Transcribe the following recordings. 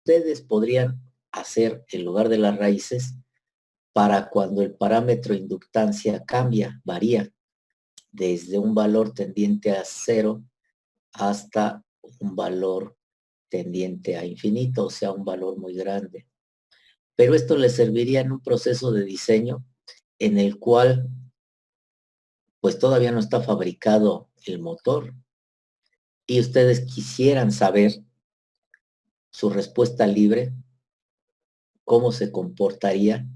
ustedes podrían hacer en lugar de las raíces para cuando el parámetro inductancia cambia, varía desde un valor tendiente a 0 hasta un valor tendiente a infinito, o sea, un valor muy grande. Pero esto les serviría en un proceso de diseño en el cual pues todavía no está fabricado el motor y ustedes quisieran saber su respuesta libre, cómo se comportaría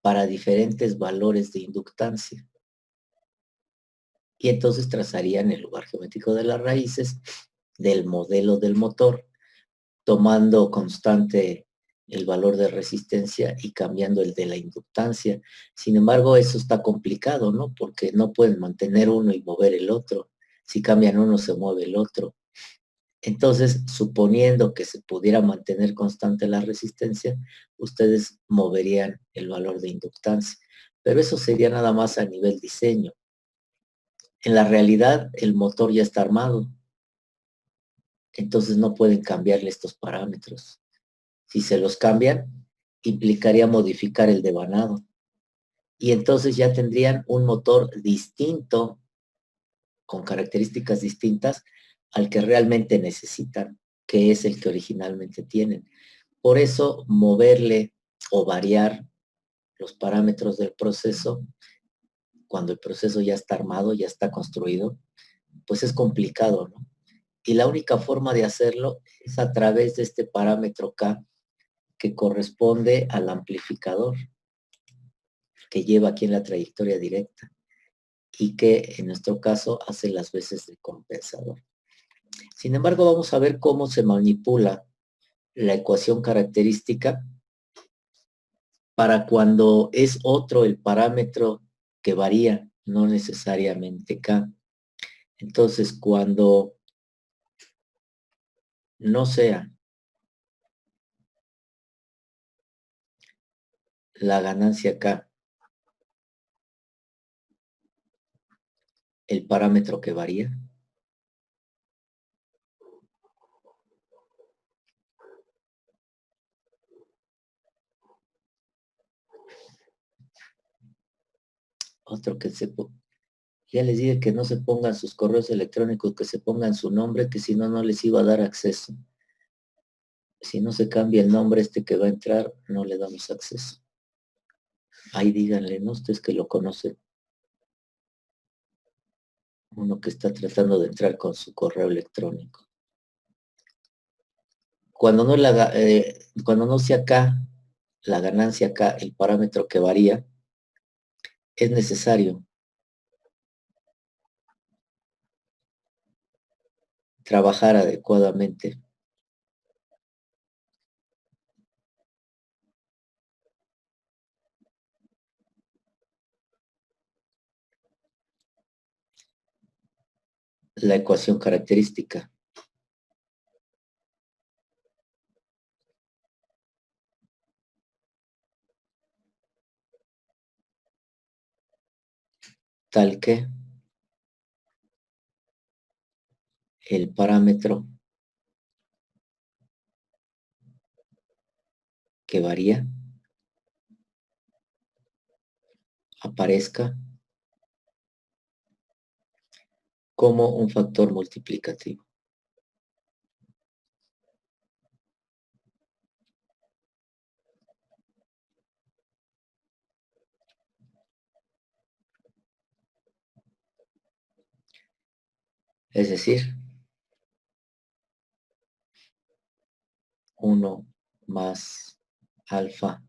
para diferentes valores de inductancia. Y entonces trazarían el lugar geométrico de las raíces del modelo del motor, tomando constante el valor de resistencia y cambiando el de la inductancia. Sin embargo, eso está complicado, ¿no? Porque no pueden mantener uno y mover el otro. Si cambian uno, se mueve el otro. Entonces, suponiendo que se pudiera mantener constante la resistencia, ustedes moverían el valor de inductancia. Pero eso sería nada más a nivel diseño. En la realidad, el motor ya está armado. Entonces no pueden cambiarle estos parámetros. Si se los cambian, implicaría modificar el devanado. Y entonces ya tendrían un motor distinto, con características distintas, al que realmente necesitan, que es el que originalmente tienen. Por eso, moverle o variar los parámetros del proceso, cuando el proceso ya está armado, ya está construido, pues es complicado, ¿no? Y la única forma de hacerlo es a través de este parámetro K, que corresponde al amplificador que lleva aquí en la trayectoria directa y que en nuestro caso hace las veces de compensador. Sin embargo, vamos a ver cómo se manipula la ecuación característica para cuando es otro el parámetro que varía, no necesariamente K. Entonces, cuando no sea la ganancia K el parámetro que varía, otro que ya les dije que no se pongan sus correos electrónicos, que se pongan su nombre, que si no, no les iba a dar acceso. Si no se cambia el nombre este que va a entrar, no le damos acceso. Ahí díganle, ¿no? Ustedes que lo conocen. Uno que está tratando de entrar con su correo electrónico. Cuando no sea acá, la ganancia acá, el parámetro que varía, es necesario trabajar adecuadamente la ecuación característica. Tal que el parámetro que varía aparezca como un factor multiplicativo. Es decir, 1 más alfa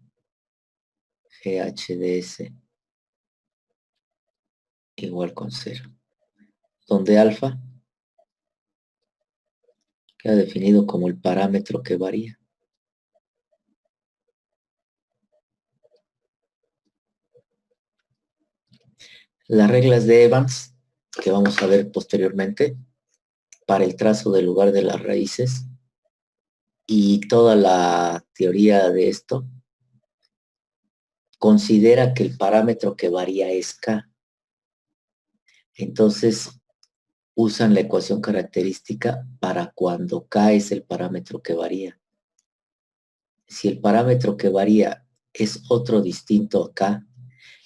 GHDS igual con 0, donde alfa queda definido como el parámetro que varía. Las reglas de Evans, que vamos a ver posteriormente, para el trazo del lugar de las raíces y toda la teoría de esto, considera que el parámetro que varía es K. Entonces, usan la ecuación característica para cuando K es el parámetro que varía. si el parámetro que varía es otro distinto acá,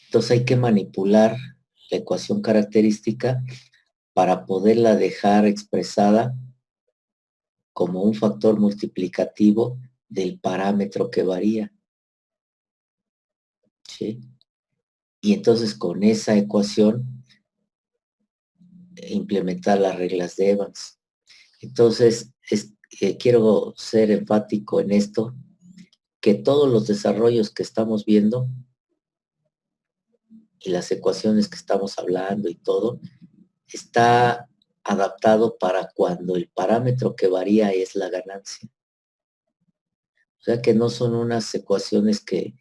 entonces hay que manipular la ecuación característica para poderla dejar expresada como un factor multiplicativo del parámetro que varía. ¿Sí? Y entonces con esa ecuación implementar las reglas de Evans. Entonces, quiero ser enfático en esto, que todos los desarrollos que estamos viendo y las ecuaciones que estamos hablando y todo, está adaptado para cuando el parámetro que varía es la ganancia. O sea que no son unas ecuaciones que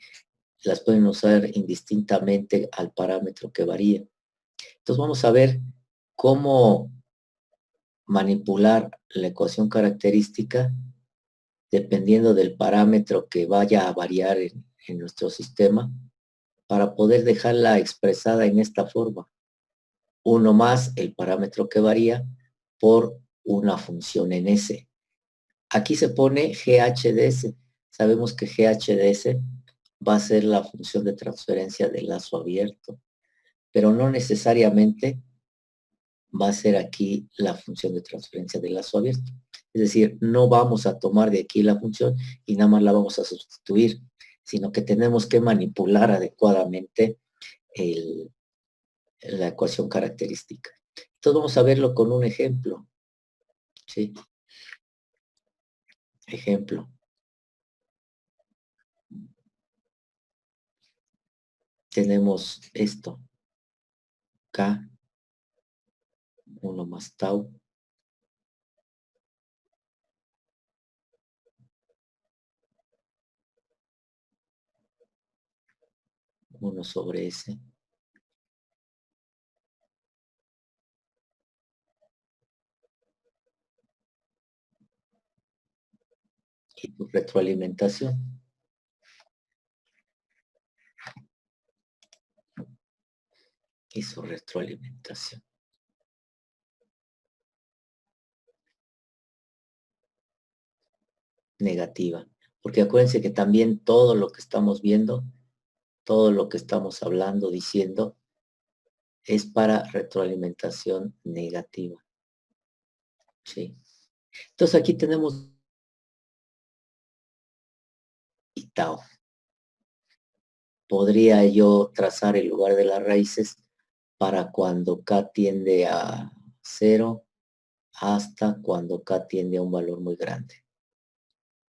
las pueden usar indistintamente al parámetro que varía. Entonces vamos a ver cómo manipular la ecuación característica dependiendo del parámetro que vaya a variar en nuestro sistema para poder dejarla expresada en esta forma. Uno más el parámetro que varía por una función en S. Aquí se pone GHDS. Sabemos que GHDS va a ser la función de transferencia de lazo abierto, pero no necesariamente va a ser aquí la función de transferencia de lazo abierto. Es decir, no vamos a tomar de aquí la función y nada más la vamos a sustituir, sino que tenemos que manipular adecuadamente la ecuación característica. Entonces vamos a verlo con un ejemplo. ¿Sí? Ejemplo. Tenemos esto. K, 1 más tau. Uno sobre S. Y tu retroalimentación. Y su retroalimentación. Negativa. Porque acuérdense que también todo lo que estamos viendo, todo lo que estamos hablando, diciendo, es para retroalimentación negativa. ¿Sí? Entonces aquí tenemos y tau. Podría yo trazar el lugar de las raíces para cuando k tiende a 0 hasta cuando k tiende a un valor muy grande.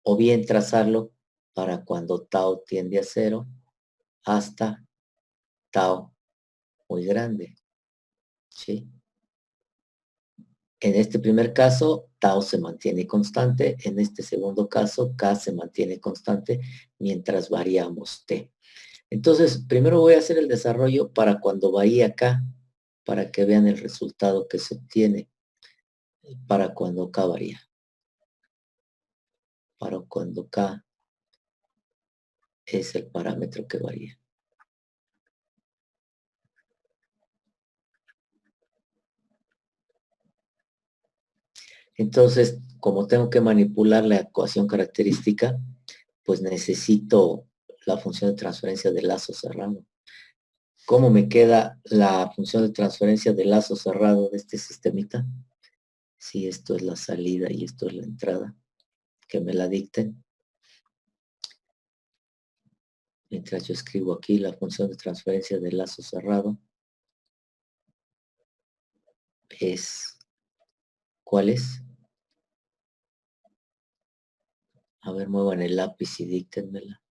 O bien trazarlo para cuando tau tiende a 0 hasta tau muy grande. ¿Sí? En este primer caso, tau se mantiene constante. En este segundo caso, k se mantiene constante mientras variamos t. Entonces, primero voy a hacer el desarrollo para cuando varía acá, para que vean el resultado que se obtiene para cuando k varía. Para cuando k es el parámetro que varía. Entonces, como tengo que manipular la ecuación característica, pues necesito la función de transferencia de lazo cerrado. ¿Cómo me queda la función de transferencia de lazo cerrado de este sistemita? Si esto es la salida y esto es la entrada, que me la dicten. Mientras yo escribo aquí la función de transferencia de lazo cerrado es, ¿cuál es? A ver, muevan el lápiz y díctenmela.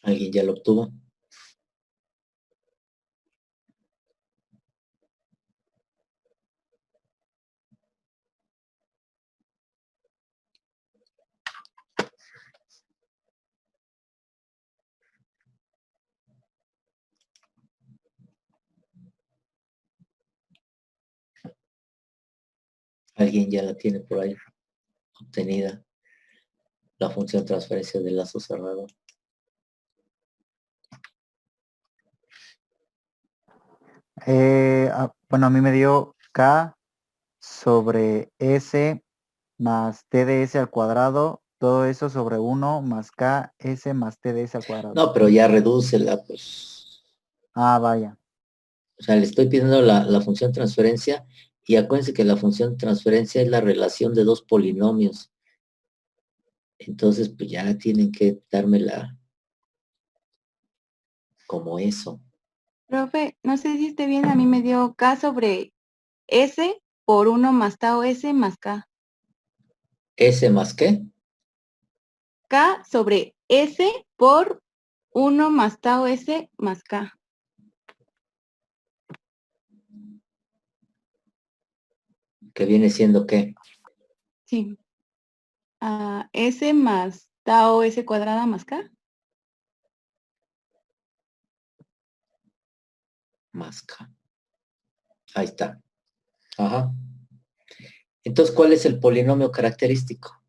¿Alguien ya lo obtuvo? ¿Alguien ya la tiene por ahí obtenida? La función transferencia de lazo cerrado. Bueno, a mí me dio K sobre S más T de S al cuadrado, todo eso sobre 1 más K S más T de S al cuadrado. No, pero ya redúcela, pues. Ah, vaya. O sea, le estoy pidiendo la función transferencia y acuérdense que la función transferencia es la relación de dos polinomios. Entonces, pues ya tienen que dármela como eso. Profe, no sé si esté bien, a mí me dio K sobre S por 1 más tau S más K. ¿S más qué? K sobre S por 1 más tau S más K. Que viene siendo qué? Sí. S más tau S cuadrada más K. Más K. Ahí está. Ajá. Entonces, ¿cuál es el polinomio característico?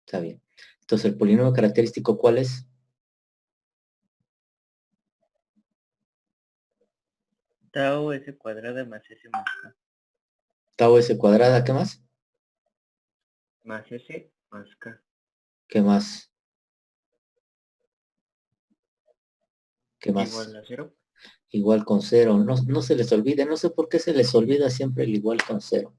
Está bien. Entonces, ¿el polinomio característico cuál es? Tau S cuadrada más S más K. Tau S cuadrada, ¿qué más? Más S más K. ¿Qué más? ¿Qué más? Igual a 0. Igual con 0. No, no se les olvide, no sé por qué se les olvida siempre el igual con 0.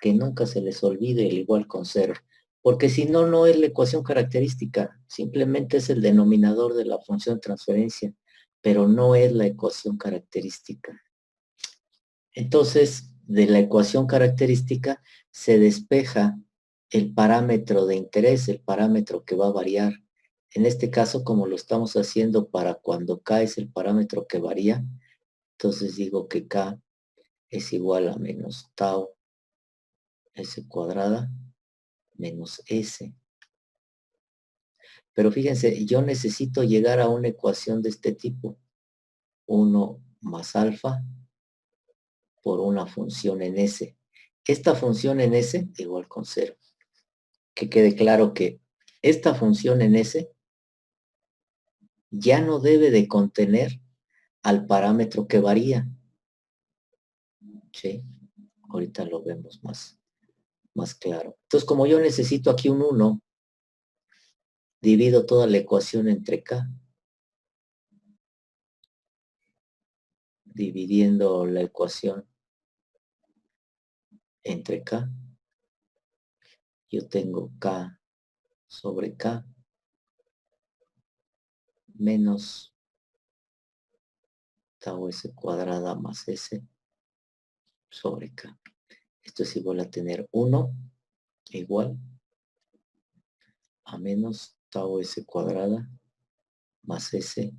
Que nunca se les olvide el igual con 0. Porque si no, no es la ecuación característica. Simplemente es el denominador de la función de transferencia, pero no es la ecuación característica. Entonces, de la ecuación característica se despeja el parámetro de interés, el parámetro que va a variar. En este caso, como lo estamos haciendo para cuando K es el parámetro que varía, entonces digo que K es igual a menos tau S cuadrada menos S. Pero fíjense, yo necesito llegar a una ecuación de este tipo. 1 más alfa por una función en S. Esta función en S igual con 0. Que quede claro que esta función en S ya no debe de contener al parámetro que varía. ¿Sí? Ahorita lo vemos más claro. Entonces, como yo necesito aquí un 1, divido toda la ecuación entre K. Dividiendo la ecuación entre K, yo tengo K sobre K menos tau S cuadrada más S sobre K. Esto es igual a tener 1 igual a menos tau S cuadrada más S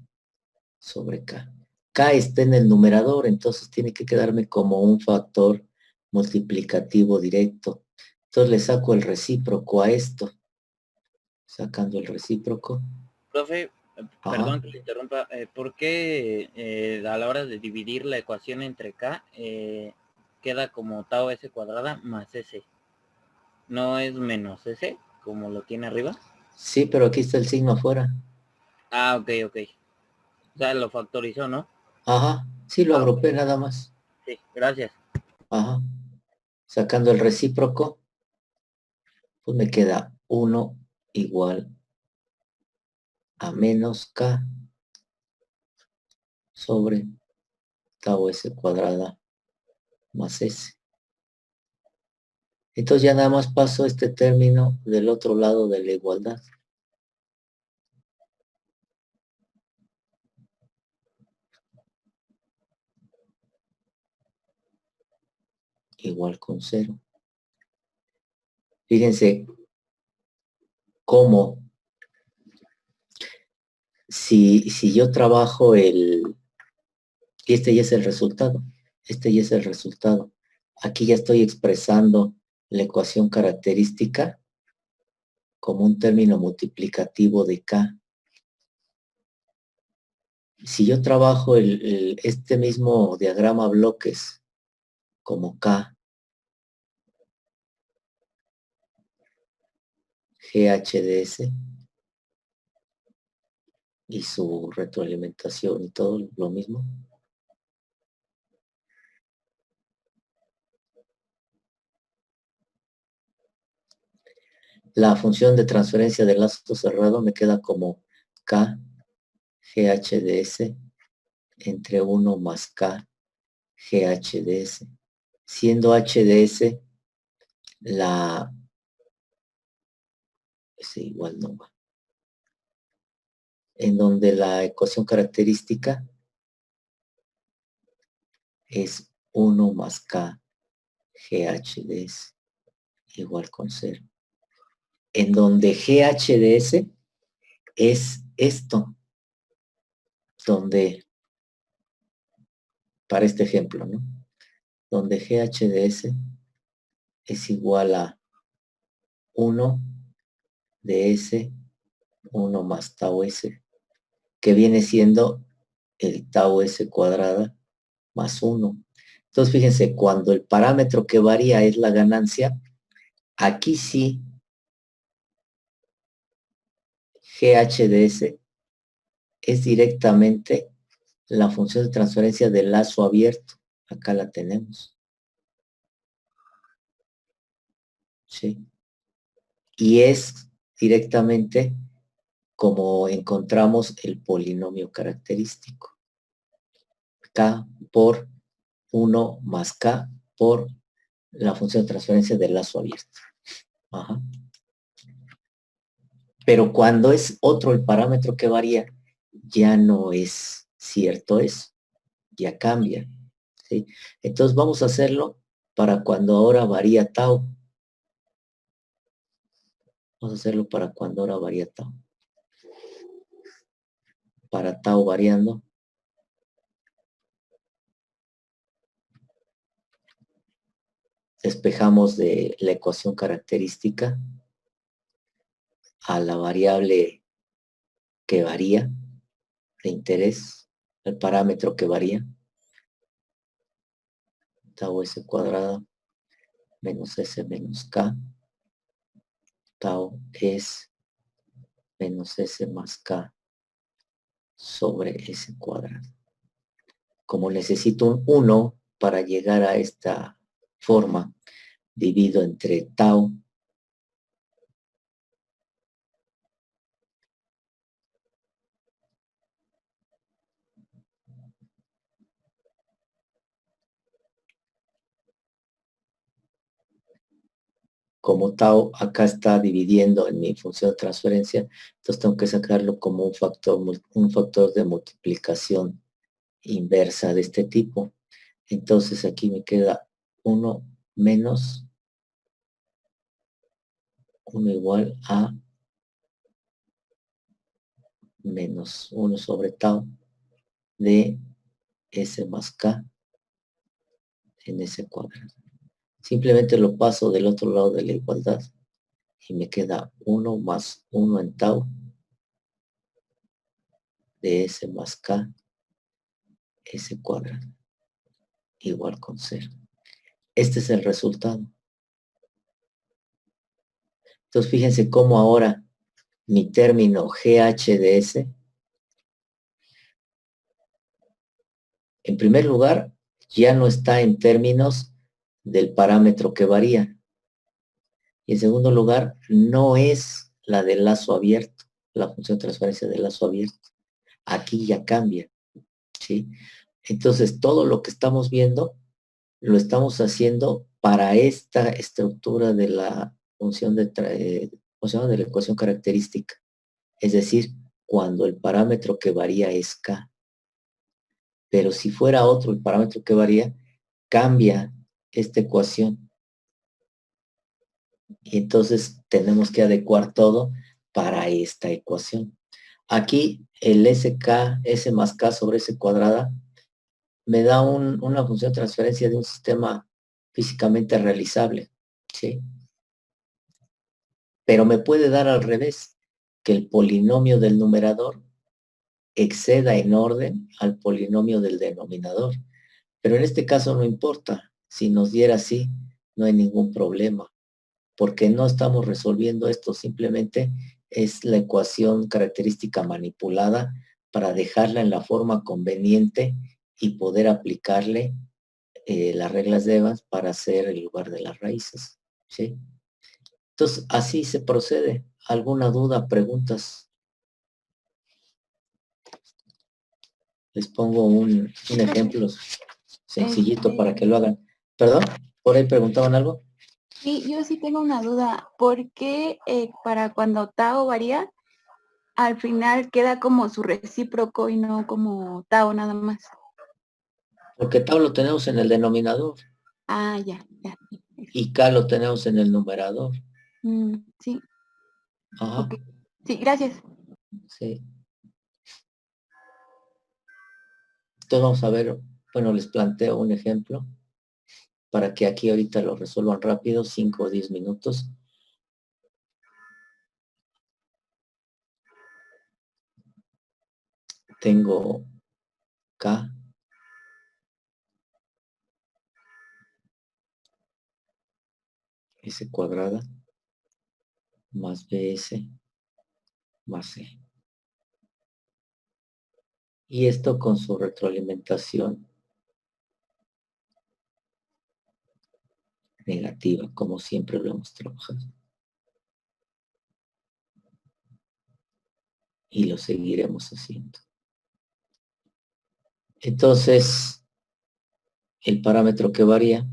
sobre K. K está en el numerador, entonces tiene que quedarme como un factor multiplicativo directo. Entonces le saco el recíproco a esto. Sacando el recíproco. Profe, Ajá. perdón que le interrumpa. ¿Por qué a la hora de dividir la ecuación entre K queda como tau S cuadrada más S? ¿No es menos S como lo tiene arriba? Sí, pero aquí está el signo afuera. Ah, ok. O sea, lo factorizó, ¿no? Ajá, sí lo agrupé Okay. nada más. Sí, gracias. Ajá. Sacando el recíproco, pues me queda 1 igual a menos K sobre tau S cuadrada más S. Entonces ya nada más paso este término del otro lado de la igualdad. Igual con 0. Fíjense cómo si yo trabajo y este ya es el resultado, este ya es el resultado. Aquí ya estoy expresando la ecuación característica como un término multiplicativo de K. Si yo trabajo este mismo diagrama bloques como K, GHDS, y su retroalimentación y todo lo mismo. La función de transferencia de lazo cerrado me queda como K GHDS entre 1 más K GHDS. Siendo HDS la... Sí, igual no va. En donde la ecuación característica es 1 más K GHDS igual con 0. En donde GHDS es esto, donde, para este ejemplo, ¿no? Donde GHDS es igual a 1 de S, 1 más tau S, que viene siendo el tau S cuadrada más 1. Entonces, fíjense, cuando el parámetro que varía es la ganancia, aquí sí GHDS es directamente la función de transferencia del lazo abierto. Acá la tenemos. ¿Sí? Y es directamente como encontramos el polinomio característico. K por 1 más K por la función de transferencia del lazo abierto. Ajá. Pero cuando es otro el parámetro que varía, ya no es cierto eso, ya cambia. ¿Sí? Entonces vamos a hacerlo para cuando ahora varía tau. Vamos a hacerlo para cuando ahora varía tau. Para tau variando. Despejamos de la ecuación característica a la variable que varía de interés, el parámetro que varía. Tau S cuadrada menos S menos K. Tau es menos S más K sobre S cuadrado. Como necesito un 1 para llegar a esta forma, divido entre tau como tau acá está dividiendo en mi función de transferencia, entonces tengo que sacarlo como un factor de multiplicación inversa de este tipo. Entonces aquí me queda 1 menos 1 igual a menos 1 sobre tau de S más K en S cuadrado. Simplemente lo paso del otro lado de la igualdad y me queda 1 más 1 en tau de S más K S cuadrado igual con 0. Este es el resultado. Entonces fíjense cómo ahora mi término GHDS, en primer lugar, ya no está en términos del parámetro que varía. Y en segundo lugar, no es la del lazo abierto, la función de transferencia del lazo abierto. Aquí ya cambia, ¿sí? Entonces, todo lo que estamos viendo, lo estamos haciendo para esta estructura de la función de la ecuación característica. Es decir, cuando el parámetro que varía es K. Pero si fuera otro el parámetro que varía, cambia esta ecuación. Y entonces tenemos que adecuar todo para esta ecuación. Aquí el SK, S más K sobre S cuadrada, me da una función de transferencia de un sistema físicamente realizable, ¿sí? Pero me puede dar al revés, que el polinomio del numerador exceda en orden al polinomio del denominador. Pero en este caso no importa. Si nos diera así, no hay ningún problema, porque no estamos resolviendo esto, simplemente es la ecuación característica manipulada para dejarla en la forma conveniente y poder aplicarle las reglas de Evans para hacer el lugar de las raíces. ¿Sí? Entonces, así se procede. ¿Alguna duda, preguntas? Les pongo un ejemplo sencillito para que lo hagan. ¿Perdón? ¿Por ahí preguntaban algo? Sí, yo sí tengo una duda. ¿Por qué para cuando tau varía, al final queda como su recíproco y no como tau nada más? Porque tau lo tenemos en el denominador Ah, ya. y K lo tenemos en el numerador. Sí, Ajá, ok. Sí, gracias. sí. Entonces vamos a ver, bueno, les planteo un ejemplo para que aquí ahorita lo resuelvan rápido, 5 o 10 minutos. Tengo K S cuadrada más BS más C. Y esto con su retroalimentación negativa, como siempre lo hemos trabajado. Y lo seguiremos haciendo. Entonces, el parámetro que varía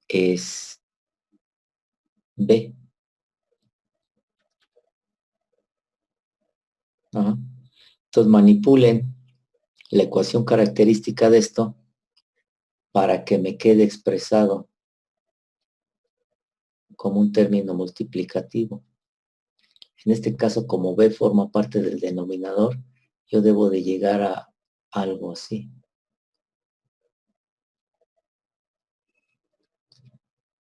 es B. Ajá. Entonces manipulen la ecuación característica de esto para que me quede expresado como un término multiplicativo. En este caso, como B forma parte del denominador, yo debo de llegar a algo así.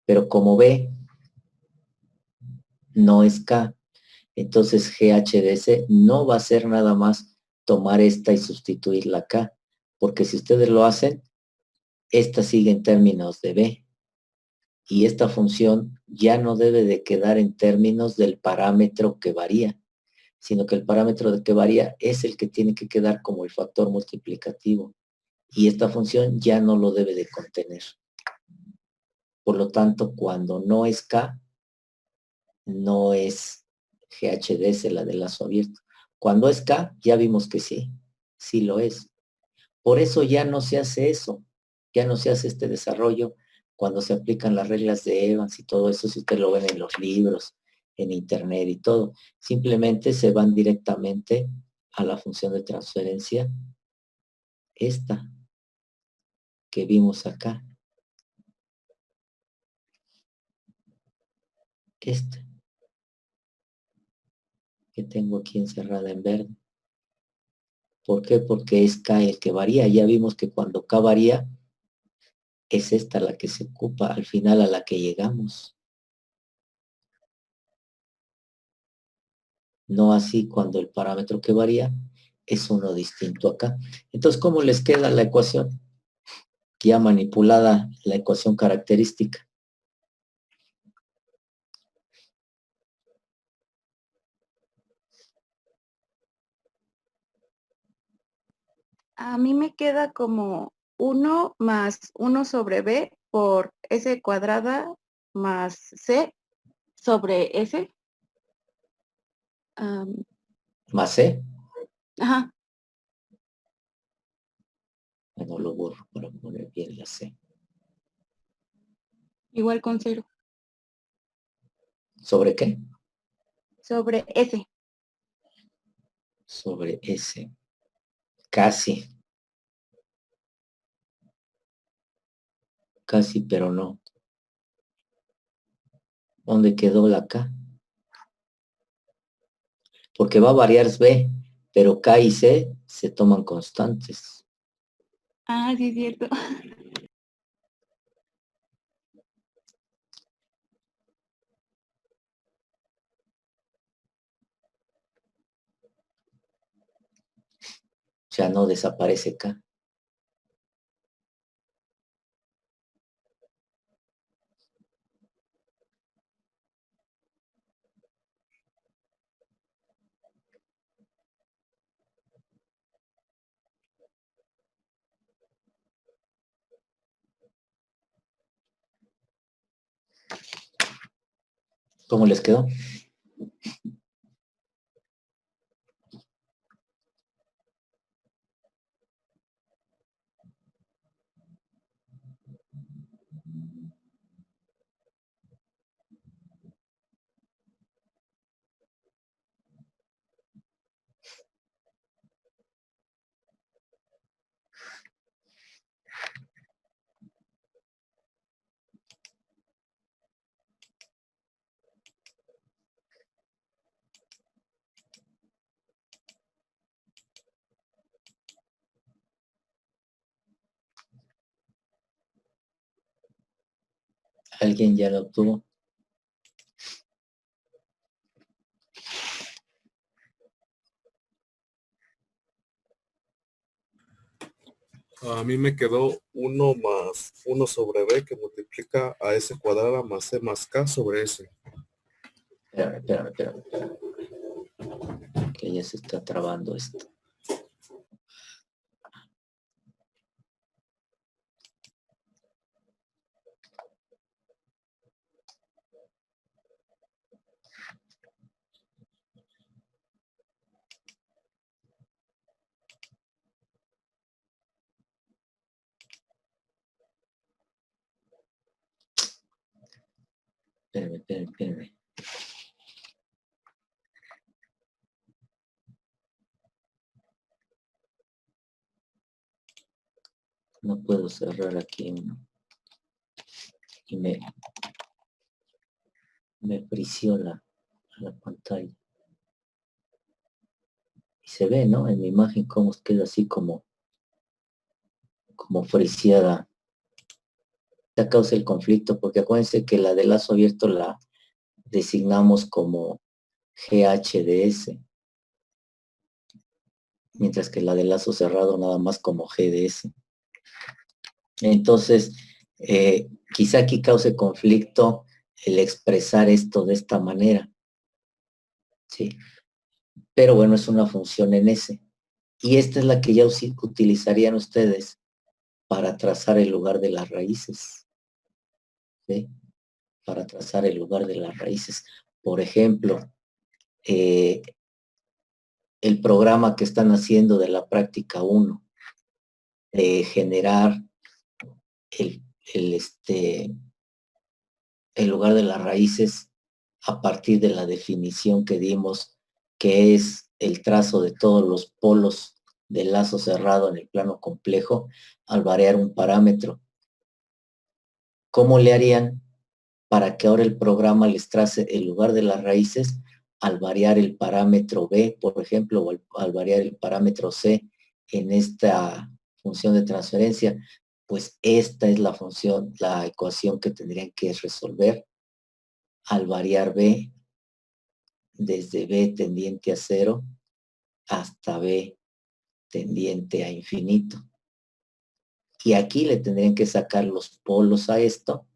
Pero como B no es K, entonces GHDS no va a ser nada más tomar esta y sustituir la K, porque si ustedes lo hacen, esta sigue en términos de B. Y esta función ya no debe de quedar en términos del parámetro que varía, sino que el parámetro que varía es el que tiene que quedar como el factor multiplicativo. Y esta función ya no lo debe de contener. Por lo tanto, cuando no es K, no es GHDS, la de lazo abierto. Cuando es K, ya vimos que sí, sí lo es. Por eso ya no se hace eso, ya no se hace este desarrollo cuando se aplican las reglas de Evans y todo eso, si ustedes lo ven en los libros, en internet y todo. Simplemente se van directamente a la función de transferencia, esta que vimos acá. Esta que tengo aquí encerrada en verde. ¿Por qué? Porque es K el que varía. Ya vimos que cuando K varía, es esta la que se ocupa al final a la que llegamos. No así cuando el parámetro que varía es uno distinto acá. Entonces, ¿cómo les queda la ecuación? Ya manipulada la ecuación característica. A mí me queda como 1 más 1 sobre B por S cuadrada más C sobre S. Más C. Ajá, Bueno, lo borro para poner bien la C. igual con 0. ¿Sobre qué? Sobre S. Sobre S. Casi. Casi, pero no. ¿Dónde quedó la K? Porque va a variar B, pero K y C se toman constantes. Ah, sí, es cierto. sea, no desaparece K. ¿Cómo les quedó? ¿Alguien ya lo obtuvo? A mí me quedó 1 más 1 sobre b que multiplica a s cuadrada más c más k sobre s. Espérame. Que ya se está trabando esto. Espérame. No puedo cerrar aquí uno. Y me aprisiona la pantalla. Y se ve, ¿no? En mi imagen cómo queda así como friseada. Ya causa el conflicto, porque acuérdense que la de lazo abierto la designamos como GHDS, mientras que la de lazo cerrado nada más como GDS. Entonces, quizá aquí cause conflicto el expresar esto de esta manera, ¿sí? Pero bueno, es una función en S. Y esta es la que ya utilizarían ustedes para trazar el lugar de las raíces, ¿sí? Para trazar el lugar de las raíces. Por ejemplo, el programa que están haciendo de la práctica 1, de generar el lugar de las raíces a partir de la definición que dimos, que es el trazo de todos los polos del lazo cerrado en el plano complejo al variar un parámetro. ¿Cómo le harían para que ahora el programa les trace el lugar de las raíces al variar el parámetro B, por ejemplo, o al variar el parámetro C en esta función de transferencia? Pues esta es la función, la ecuación que tendrían que resolver al variar B desde B tendiente a 0 hasta B tendiente a infinito. Y aquí le tendrían que sacar los polos a esto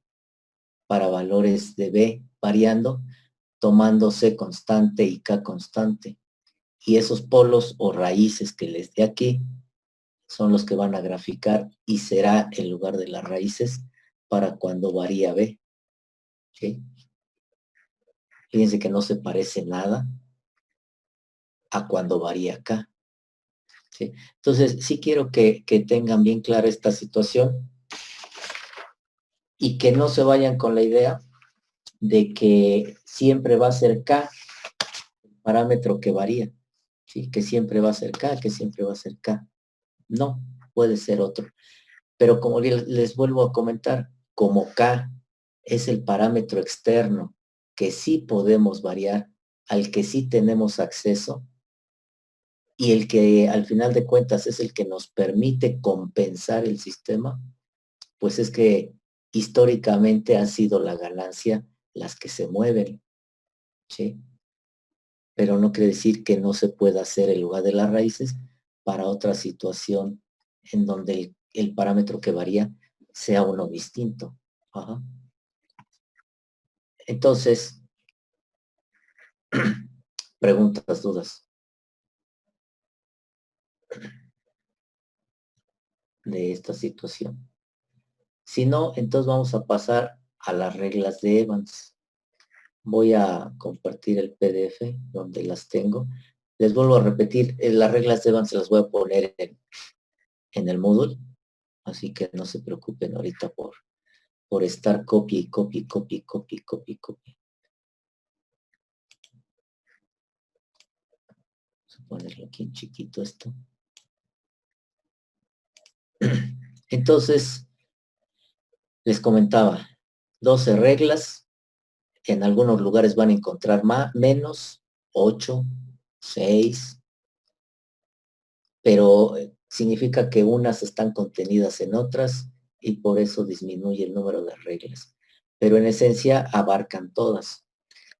para valores de B variando, tomando C constante y K constante. Y esos polos o raíces que les dé aquí son los que van a graficar y será el lugar de las raíces para cuando varía B. ¿Okay? Fíjense que no se parece nada a cuando varía K. ¿Sí? Entonces, sí quiero que tengan bien clara esta situación y que no se vayan con la idea de que siempre va a ser K, el parámetro que varía, ¿sí? Que siempre va a ser K, que siempre va a ser K. No, puede ser otro. Pero como les vuelvo a comentar, como K es el parámetro externo que sí podemos variar, al que sí tenemos acceso, y el que al final de cuentas es el que nos permite compensar el sistema, pues es que históricamente ha sido la ganancia las que se mueven, ¿sí? Pero no quiere decir que no se pueda hacer el lugar de las raíces para otra situación en donde el parámetro que varía sea uno distinto. Ajá. Entonces, preguntas, dudas de esta situación. Si no, entonces vamos a pasar a las reglas de Evans. Voy a compartir el PDF donde las tengo. Les vuelvo a repetir, las reglas de Evans se las voy a poner en el Moodle, así que no se preocupen ahorita por estar copy. Vamos a ponerlo aquí en chiquito esto. Entonces, les comentaba, 12 reglas. En algunos lugares van a encontrar más, menos, 8, 6, pero significa que unas están contenidas en otras y por eso disminuye el número de reglas. Pero en esencia abarcan todas.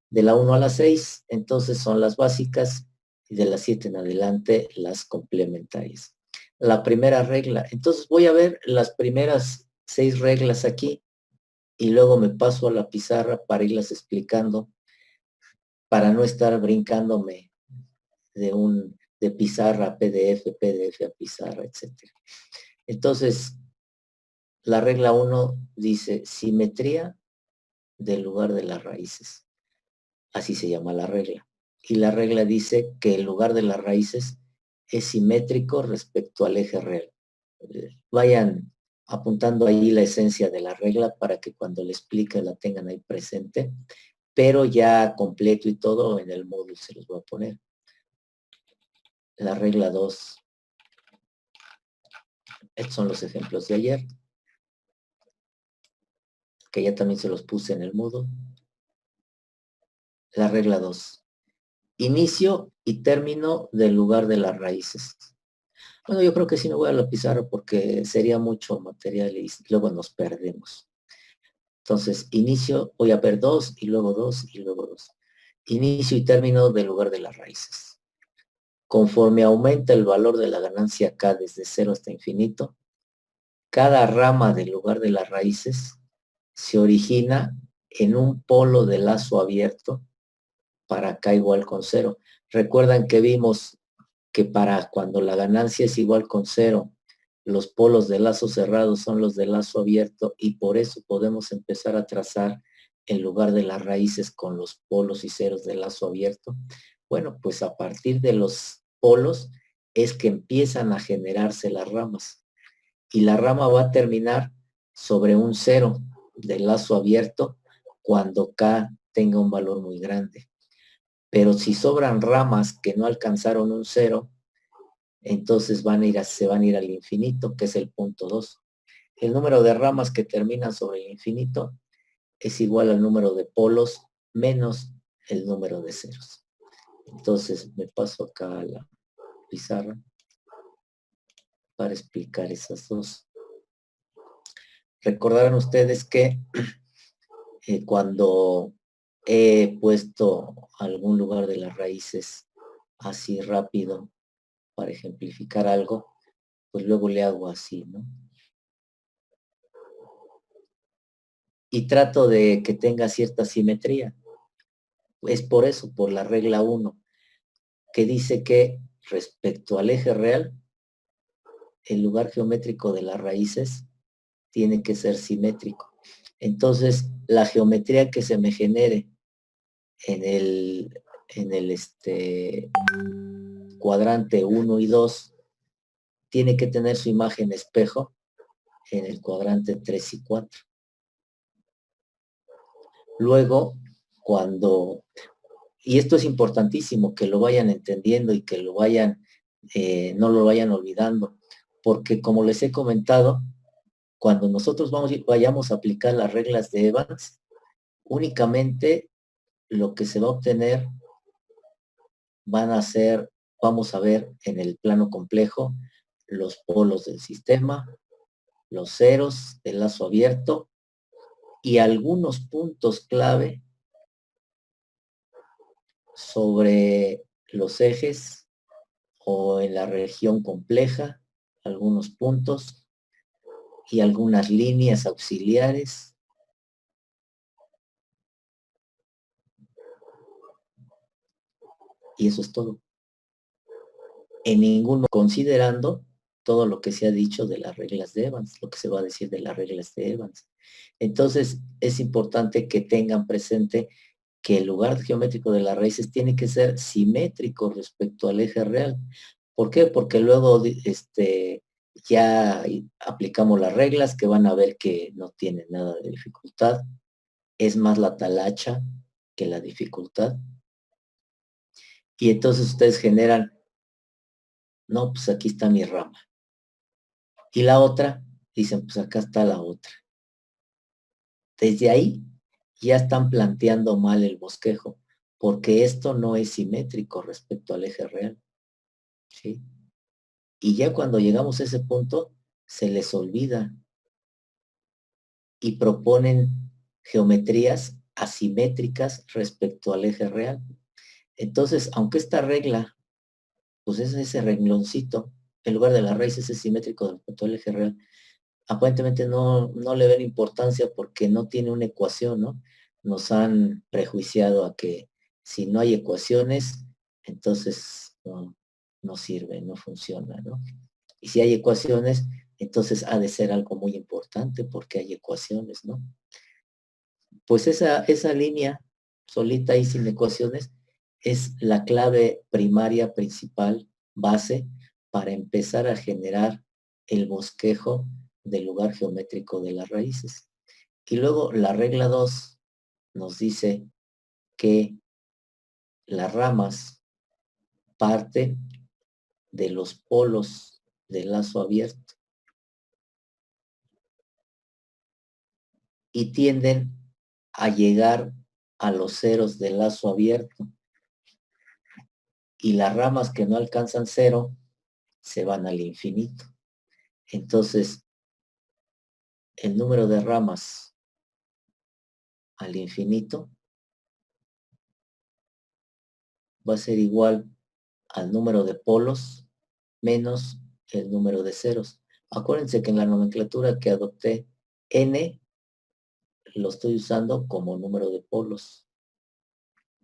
De la 1 a la 6, entonces son las básicas, y de las 7 en adelante las complementarias. La primera regla, entonces voy a ver las primeras 6 reglas aquí y luego me paso a la pizarra para irlas explicando, para no estar brincándome de pizarra a PDF, PDF a pizarra, etc. Entonces, la regla 1 dice simetría del lugar de las raíces. Así se llama la regla. Y la regla dice que el lugar de las raíces es simétrico respecto al eje real. Vayan apuntando ahí la esencia de la regla para que cuando le explique la tengan ahí presente, pero ya completo y todo en el módulo se los voy a poner. La regla 2. Estos son los ejemplos de ayer, que ya también se los puse en el módulo. La regla 2. Inicio y término del lugar de las raíces. Bueno, yo creo que sí me voy a la pizarra porque sería mucho material y luego nos perdemos. Entonces, inicio, voy a ver 2 y luego 2 y luego 2. Inicio y término del lugar de las raíces. Conforme aumenta el valor de la ganancia K desde 0 hasta infinito, cada rama del lugar de las raíces se origina en un polo de lazo abierto para K igual con 0. Recuerdan que vimos que para cuando la ganancia es igual con 0, los polos de lazo cerrado son los de lazo abierto y por eso podemos empezar a trazar en lugar de las raíces con los polos y ceros de lazo abierto. Bueno, pues a partir de los polos es que empiezan a generarse las ramas y la rama va a terminar sobre un 0 de lazo abierto cuando K tenga un valor muy grande. Pero si sobran ramas que no alcanzaron un 0, entonces se van a ir al infinito, que es el punto 2. El número de ramas que terminan sobre el infinito es igual al número de polos menos el número de ceros. Entonces me paso acá a la pizarra para explicar esas dos. Recordarán ustedes que cuando he puesto algún lugar de las raíces así rápido para ejemplificar algo, pues luego le hago así, ¿no? Y trato de que tenga cierta simetría. Es por eso, por la regla 1, que dice que respecto al eje real, el lugar geométrico de las raíces tiene que ser simétrico. Entonces, la geometría que se me genere en el cuadrante 1 y 2 tiene que tener su imagen espejo en el cuadrante 3 y 4. Luego, y esto es importantísimo, que lo vayan entendiendo y que lo vayan, no lo vayan olvidando, porque como les he comentado, cuando nosotros vayamos a aplicar las reglas de Evans, únicamente lo que se va a obtener vamos a ver en el plano complejo, los polos del sistema, los ceros del lazo abierto y algunos puntos clave sobre los ejes o en la región compleja, algunos puntos y algunas líneas auxiliares. Y eso es todo. En ninguno, considerando todo lo que se ha dicho de las reglas de Evans, lo que se va a decir de las reglas de Evans. Entonces, es importante que tengan presente que el lugar geométrico de las raíces tiene que ser simétrico respecto al eje real. ¿Por qué? Porque luego ya aplicamos las reglas que van a ver que no tienen nada de dificultad. Es más la talacha que la dificultad. Y entonces ustedes generan, no, pues aquí está mi rama. Y la otra, dicen, pues acá está la otra. Desde ahí ya están planteando mal el bosquejo, porque esto no es simétrico respecto al eje real. ¿Sí? Y ya cuando llegamos a ese punto, se les olvida y proponen geometrías asimétricas respecto al eje real. Entonces, aunque esta regla, pues es ese rengloncito, en lugar de las raíces es simétrico respecto al eje real, aparentemente no le ven importancia porque no tiene una ecuación, ¿no? Nos han prejuiciado a que si no hay ecuaciones, entonces no sirve, no funciona, ¿no? Y si hay ecuaciones, entonces ha de ser algo muy importante porque hay ecuaciones, ¿no? Pues esa línea solita y sin ecuaciones es la clave primaria, principal, base, para empezar a generar el bosquejo del lugar geométrico de las raíces. Y luego la regla 2 nos dice que las ramas parten de los polos del lazo abierto y tienden a llegar a los ceros del lazo abierto. Y las ramas que no alcanzan cero se van al infinito. Entonces, el número de ramas al infinito va a ser igual al número de polos menos el número de ceros. Acuérdense que en la nomenclatura que adopté, n lo estoy usando como número de polos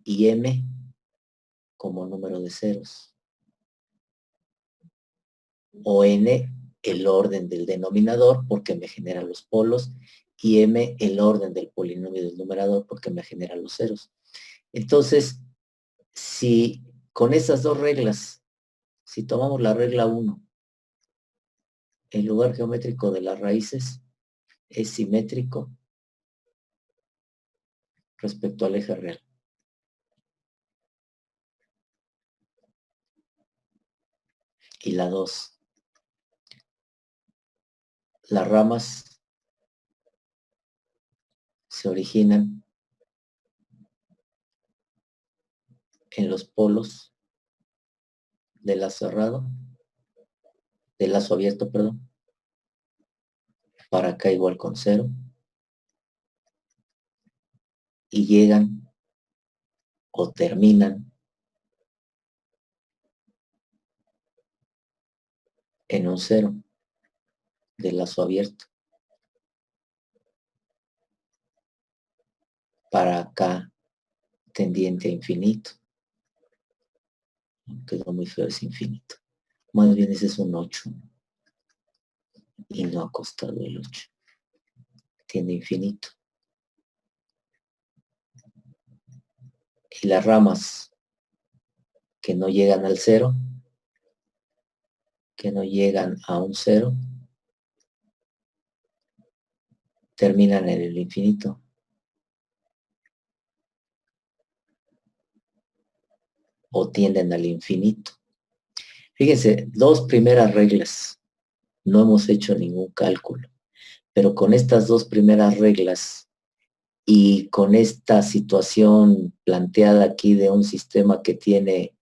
y m como número de ceros. O n el orden del denominador porque me genera los polos y m el orden del polinomio del numerador porque me genera los ceros. Entonces, si con esas dos reglas, si tomamos la regla 1, el lugar geométrico de las raíces es simétrico respecto al eje real. Y la 2, las ramas se originan en los polos del lazo cerrado, del lazo abierto, perdón, para acá igual con 0, y llegan o terminan en un 0 del lazo abierto, para acá tendiente a infinito. Quedó muy feo ese infinito. Más bien ese es un 8 y no acostado el 8. Tiene infinito. Y las ramas que no llegan al 0, que no llegan a un 0, terminan en el infinito. O tienden al infinito. Fíjense, dos primeras reglas. No hemos hecho ningún cálculo. Pero con estas dos primeras reglas y con esta situación planteada aquí de un sistema que tiene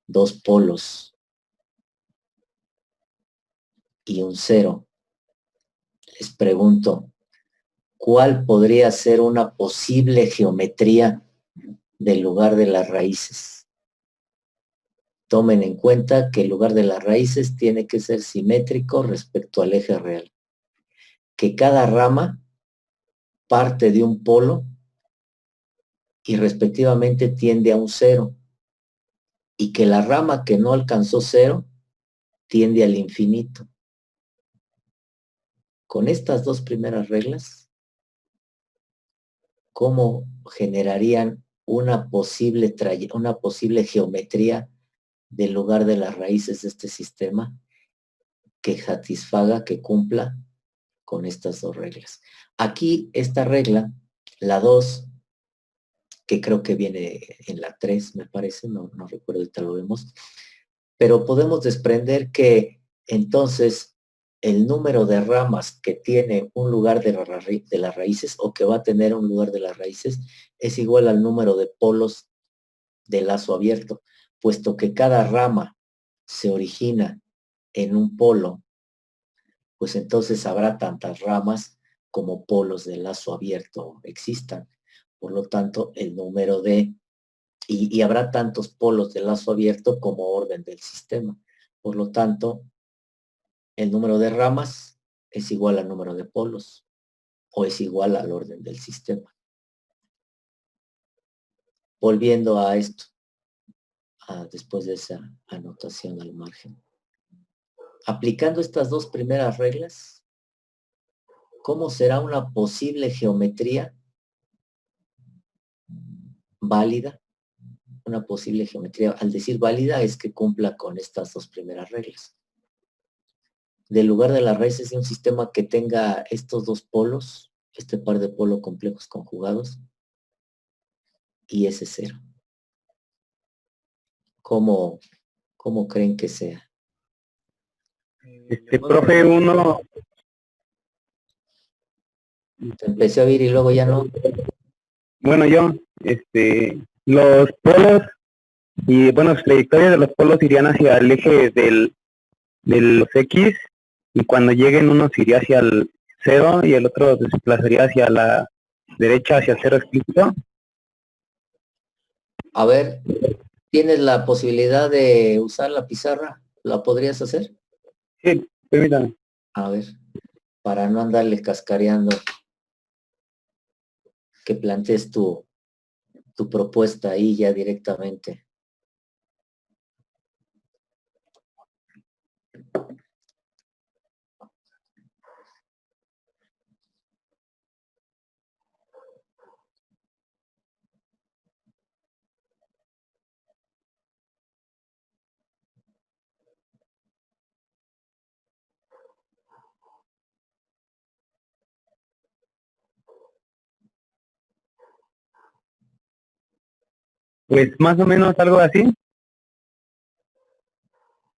dos polos y un 0, les pregunto, ¿cuál podría ser una posible geometría del lugar de las raíces? Tomen en cuenta que el lugar de las raíces tiene que ser simétrico respecto al eje real. Que cada rama parte de un polo y respectivamente tiende a un 0. Y que la rama que no alcanzó 0 tiende al infinito. Con estas dos primeras reglas, ¿cómo generarían una posible geometría del lugar de las raíces de este sistema que satisfaga, que cumpla con estas dos reglas? Aquí esta regla, la 2, que creo que viene en la 3, me parece, no recuerdo, ahorita lo vemos, pero podemos desprender que entonces el número de ramas que tiene un lugar de las raíces o que va a tener un lugar de las raíces es igual al número de polos de lazo abierto, puesto que cada rama se origina en un polo, pues entonces habrá tantas ramas como polos de lazo abierto existan. Por lo tanto, el número de... Y habrá tantos polos de lazo abierto como orden del sistema. Por lo tanto, el número de ramas es igual al número de polos o es igual al orden del sistema. Volviendo a esto, después de esa anotación al margen. Aplicando estas dos primeras reglas, ¿cómo será una posible geometría válida? Una posible geometría, al decir válida, es que cumpla con estas dos primeras reglas. Del lugar de las raíces de un sistema que tenga estos dos polos, este par de polos complejos conjugados, y ese 0. ¿Cómo creen que sea? Profe, uno... Te empecé a oír y luego ya no. Bueno, los polos y, bueno, las trayectorias de los polos irían hacia el eje de los X, y cuando lleguen uno se iría hacia el 0 y el otro se desplazaría hacia la derecha, hacia 0 explícito. A ver, ¿tienes la posibilidad de usar la pizarra? ¿La podrías hacer? Sí, permítame. A ver, para no andarle cascareando, que plantees tu propuesta ahí ya directamente. Pues más o menos algo así.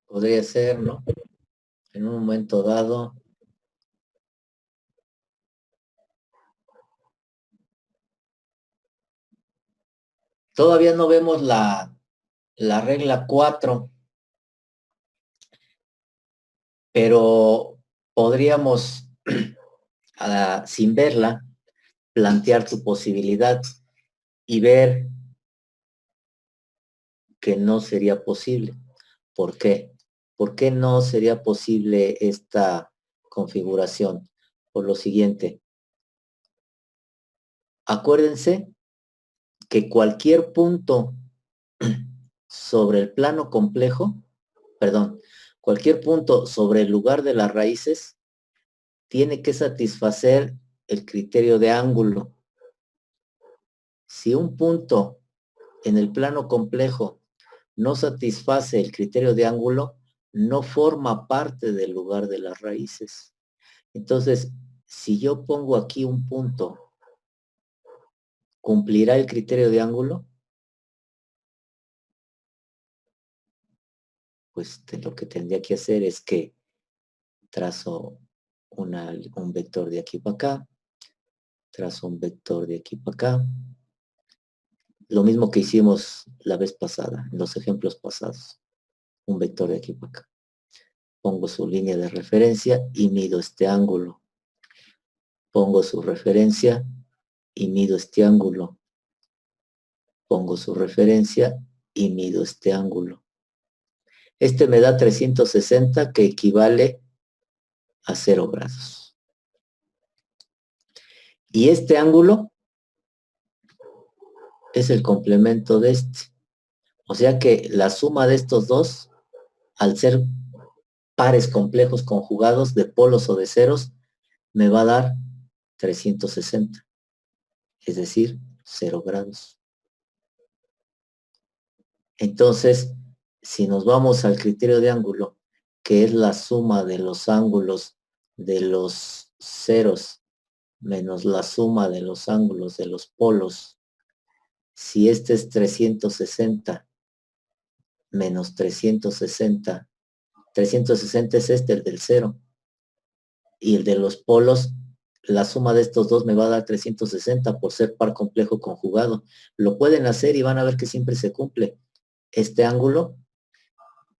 Podría ser, ¿no? En un momento dado. Todavía no vemos la regla 4, pero podríamos, sin verla, plantear tu posibilidad y ver que no sería posible. ¿Por qué? ¿Por qué no sería posible esta configuración? Por lo siguiente. Acuérdense que cualquier punto sobre el plano complejo, cualquier punto sobre el lugar de las raíces tiene que satisfacer el criterio de ángulo. Si un punto en el plano complejo no satisface el criterio de ángulo, no forma parte del lugar de las raíces. Entonces, si yo pongo aquí un punto, ¿cumplirá el criterio de ángulo? Pues lo que tendría que hacer es que trazo un vector de aquí para acá, trazo un vector de aquí para acá. Lo mismo que hicimos la vez pasada, en los ejemplos pasados. Un vector de aquí para acá. Pongo su línea de referencia y mido este ángulo. Pongo su referencia y mido este ángulo. Pongo su referencia y mido este ángulo. Este me da 360, que equivale a 0 grados. Y este ángulo es el complemento de este. O sea que la suma de estos dos, al ser pares complejos conjugados de polos o de ceros, me va a dar 360. Es decir, 0 grados. Entonces, si nos vamos al criterio de ángulo, que es la suma de los ángulos de los ceros menos la suma de los ángulos de los polos, si este es 360 menos 360, 360 es este, el del cero, y el de los polos, la suma de estos dos me va a dar 360 por ser par complejo conjugado. Lo pueden hacer y van a ver que siempre se cumple. Este ángulo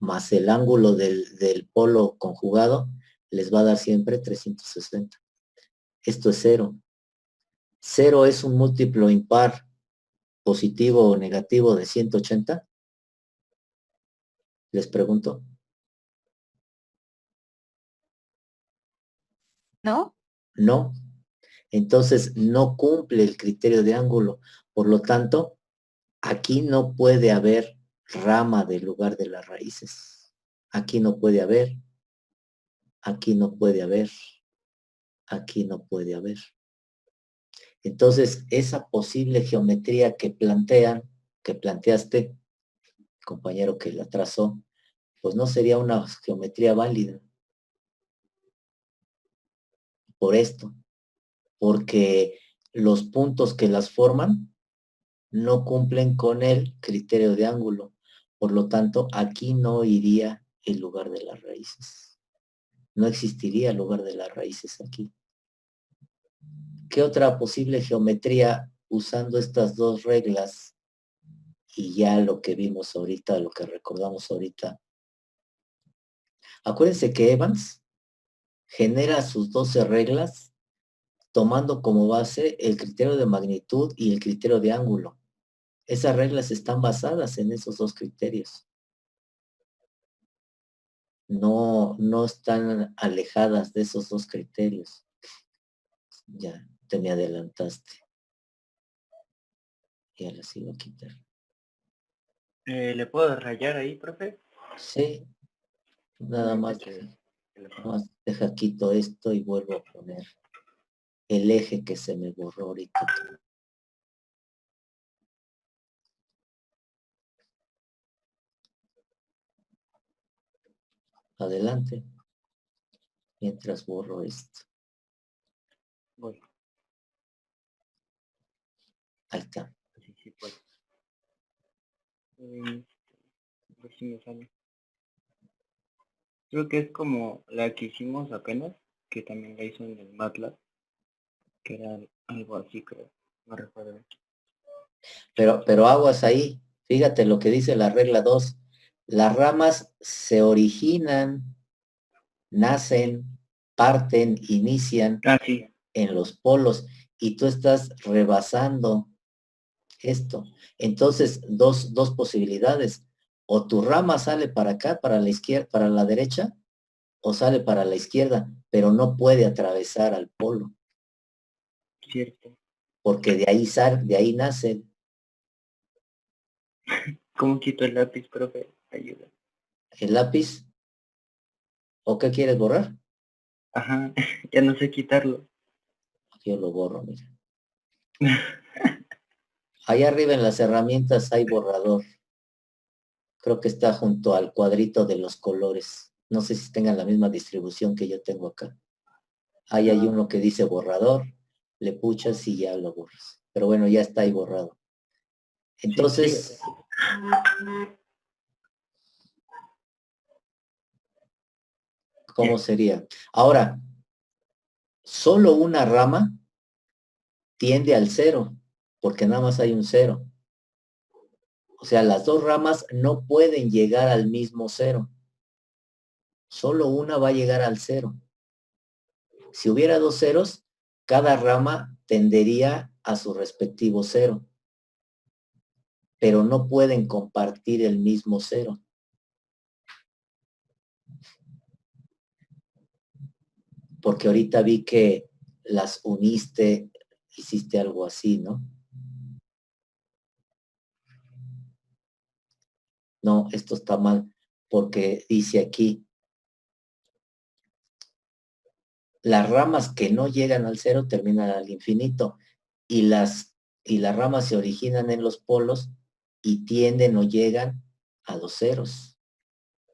más el ángulo del polo conjugado les va a dar siempre 360. Esto es 0. 0 es un múltiplo impar positivo o negativo de 180. Les pregunto. ¿No? No. Entonces no cumple el criterio de ángulo. Por lo tanto, aquí no puede haber rama del lugar de las raíces. Aquí no puede haber. Aquí no puede haber. Aquí no puede haber. Entonces, esa posible geometría que planteaste, compañero que la trazó, pues no sería una geometría válida. Por esto. Porque los puntos que las forman no cumplen con el criterio de ángulo. Por lo tanto, aquí no iría el lugar de las raíces. No existiría el lugar de las raíces aquí. ¿Qué otra posible geometría usando estas dos reglas y ya lo que vimos ahorita, lo que recordamos ahorita? Acuérdense que Evans genera sus 12 reglas tomando como base el criterio de magnitud y el criterio de ángulo. Esas reglas están basadas en esos dos criterios. No están alejadas de esos dos criterios. Ya, te me adelantaste. Ya las iba a quitar. ¿Le puedo rayar ahí, profe? Sí, nada más, deja quito esto y vuelvo a poner el eje que se me borró ahorita. Adelante. Mientras borro esto. Voy. Ahí está. Sí, sí, pues. A ver si me sale. Creo que es como la que hicimos apenas, que también la hizo en el MATLAB, que era algo así, creo. No recuerdo. Pero aguas ahí. Fíjate lo que dice la regla 2. Las ramas se originan, nacen, parten, inician Ah, sí. en los polos y tú estás rebasando esto. Entonces, dos posibilidades. O tu rama sale para acá, para la izquierda, para la derecha, o sale para la izquierda, pero no puede atravesar al polo. Cierto. Porque de ahí nace. ¿Cómo quito el lápiz, profe? Ayuda. El lápiz. ¿O qué quieres borrar? Ajá, ya no sé quitarlo. Yo lo borro, mira. Allá arriba en las herramientas hay borrador. Creo que está junto al cuadrito de los colores. No sé si tengan la misma distribución que yo tengo acá. Ahí hay uno que dice borrador, le puchas y ya lo borras. Pero bueno, ya está ahí borrado. Entonces, ¿cómo sería? Ahora, solo una rama tiende al cero, porque nada más hay un cero. O sea, las dos ramas no pueden llegar al mismo cero. Solo una va a llegar al cero. Si hubiera dos ceros, cada rama tendería a su respectivo cero. Pero no pueden compartir el mismo cero. porque ahorita vi que las uniste, hiciste algo así, ¿no? No, esto está mal, porque dice aquí, las ramas que no llegan al cero terminan al infinito, y las ramas se originan en los polos y tienden o llegan a los ceros,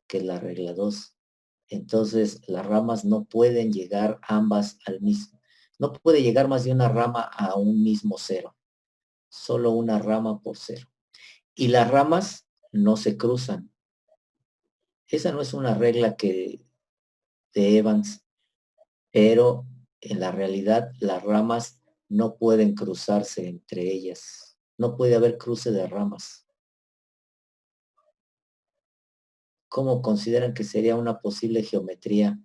que es la regla 2. Entonces, las ramas no pueden llegar ambas al mismo. No puede llegar más de una rama a un mismo cero. Solo una rama por cero. Y las ramas no se cruzan. Esa no es una regla de Evans, pero en la realidad las ramas no pueden cruzarse entre ellas. No puede haber cruce de ramas. ¿Cómo consideran que sería una posible geometría?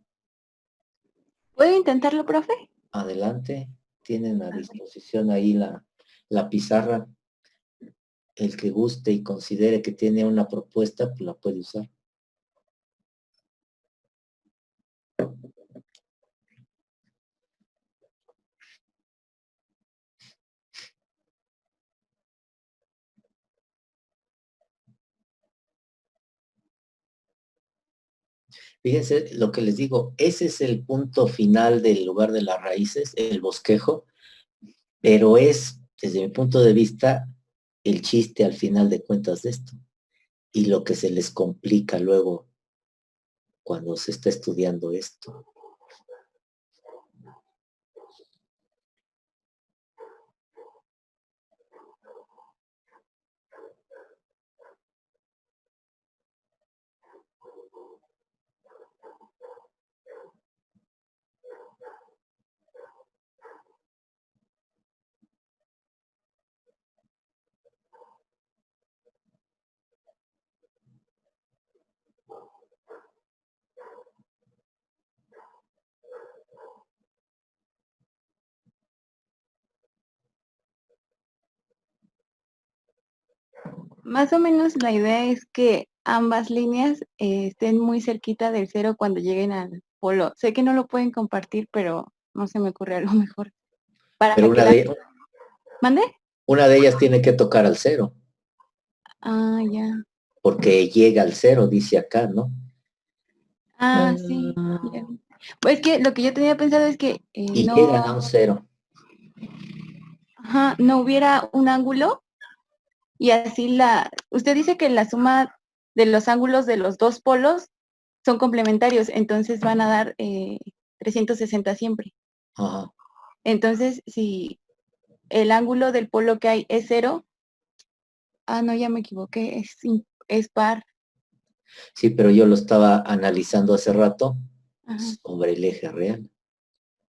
¿Puedo intentarlo, profe? Adelante, tienen a disposición ahí la pizarra. El que guste y considere que tiene una propuesta, pues la puede usar. Fíjense lo que les digo, ese es el punto final del lugar de las raíces, el bosquejo, pero es, desde mi punto de vista, el chiste al final de cuentas de esto y lo que se les complica luego cuando se está estudiando esto. Más o menos la idea es que ambas líneas estén muy cerquita del cero cuando lleguen al polo. Sé que no lo pueden compartir, pero no se me ocurre algo mejor. Para Pero que ¿Mande? una de ellas tiene que tocar al cero, Ah, ya. porque llega al cero, dice acá, ¿no? Ah, sí. Ya. Pues que lo que yo tenía pensado es que Y llegan a un cero. no hubiera un ángulo y así usted dice que la suma de los ángulos de los dos polos son complementarios, entonces van a dar 360 siempre. Ajá. Entonces, si el ángulo del polo que hay es cero, no, ya me equivoqué, es par. Sí, pero yo lo estaba analizando hace rato Ajá. sobre el eje real,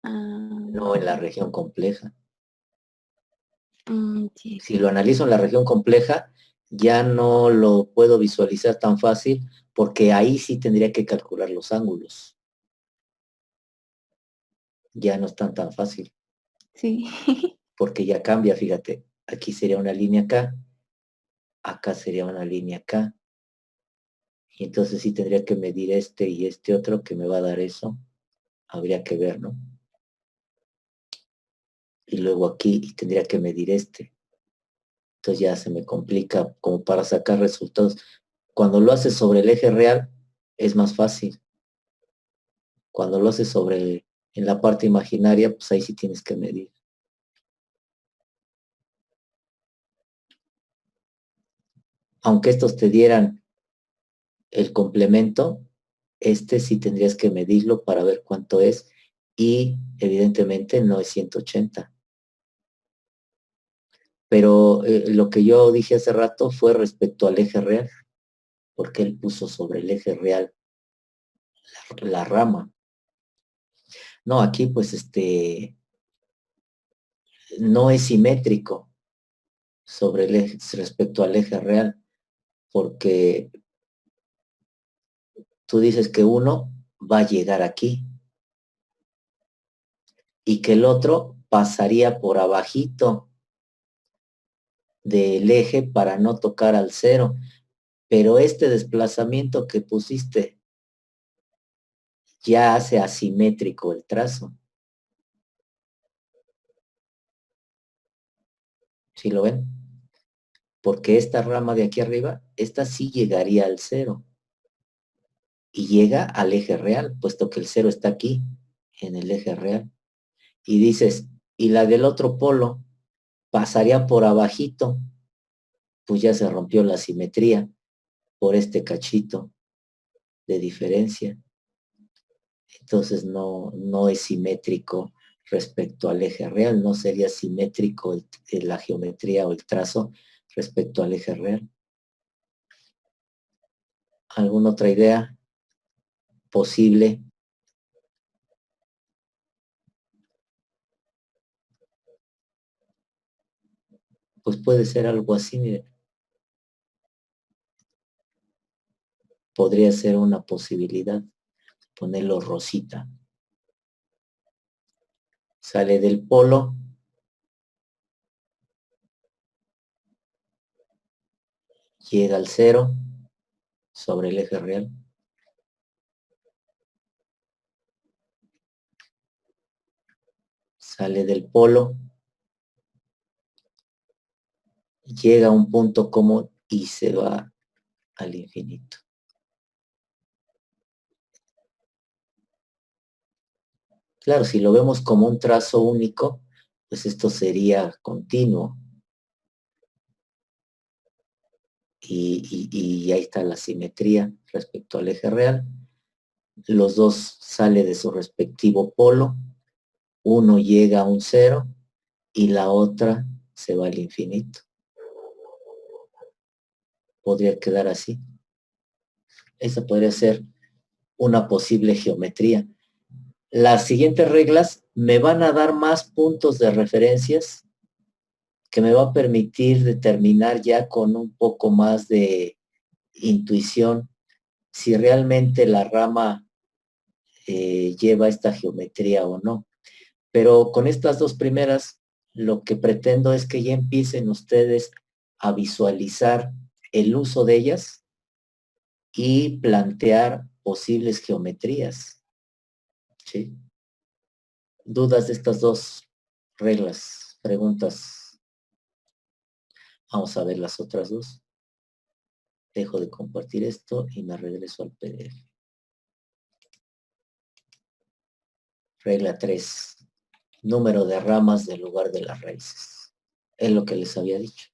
no en la región compleja. Sí. Si lo analizo en la región compleja, ya no lo puedo visualizar tan fácil porque ahí sí tendría que calcular los ángulos. Ya no es tan fácil. Sí. Porque ya cambia, fíjate. Aquí sería una línea acá sería una línea acá. Y entonces sí tendría que medir este y este otro que me va a dar eso. Habría que ver, ¿no? Y luego aquí tendría que medir este. Entonces ya se me complica como para sacar resultados. Cuando lo haces sobre el eje real, es más fácil. Cuando lo haces en la parte imaginaria, pues ahí sí tienes que medir. Aunque estos te dieran el complemento, este sí tendrías que medirlo para ver cuánto es y evidentemente no es 180. Pero lo que yo dije hace rato fue respecto al eje real, porque él puso sobre el eje real la rama. No, aquí pues no es simétrico sobre el eje, respecto al eje real, porque tú dices que uno va a llegar aquí y que el otro pasaría por abajito del eje para no tocar al cero. Pero este desplazamiento que pusiste ya hace asimétrico el trazo. ¿Sí lo ven? Porque esta rama de aquí arriba, esta sí llegaría al 0. Y llega al eje real, puesto que el 0 está aquí, en el eje real. Y dices, y la del otro polo pasaría por abajito, pues ya se rompió la simetría por este cachito de diferencia. Entonces no es simétrico respecto al eje real, no sería simétrico la geometría o el trazo respecto al eje real. ¿Alguna otra idea posible? Pues puede ser algo así, miren. Podría ser una posibilidad, ponerlo rosita. Sale del polo, llega al 0 sobre el eje real. Sale del polo, llega a un punto común y se va al infinito. Claro, si lo vemos como un trazo único, pues esto sería continuo. Y ahí está la simetría respecto al eje real. Los dos salen de su respectivo polo. Uno llega a un 0 y la otra se va al infinito. Podría quedar así. Esa podría ser una posible geometría. Las siguientes reglas me van a dar más puntos de referencias que me va a permitir determinar ya con un poco más de intuición si realmente la rama lleva esta geometría o no. Pero con estas dos primeras, lo que pretendo es que ya empiecen ustedes a visualizar el uso de ellas y plantear posibles geometrías. ¿Sí? ¿Dudas de estas dos reglas? ¿Preguntas? Vamos a ver las otras dos. Dejo de compartir esto y me regreso al PDF. Regla 3. Número de ramas del lugar de las raíces. Es lo que les había dicho.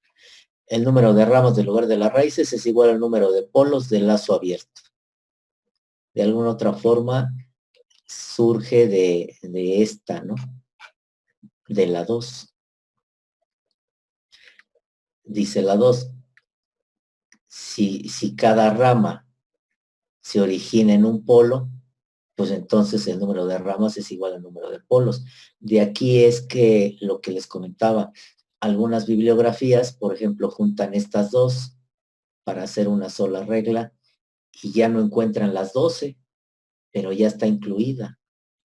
El número de ramas del lugar de las raíces es igual al número de polos del lazo abierto. De alguna otra forma surge de esta, ¿no? De la 2. Dice la 2. Si cada rama se origina en un polo, pues entonces el número de ramas es igual al número de polos. De aquí es que lo que les comentaba, algunas bibliografías, por ejemplo, juntan estas dos para hacer una sola regla y ya no encuentran las 12, pero ya está incluida.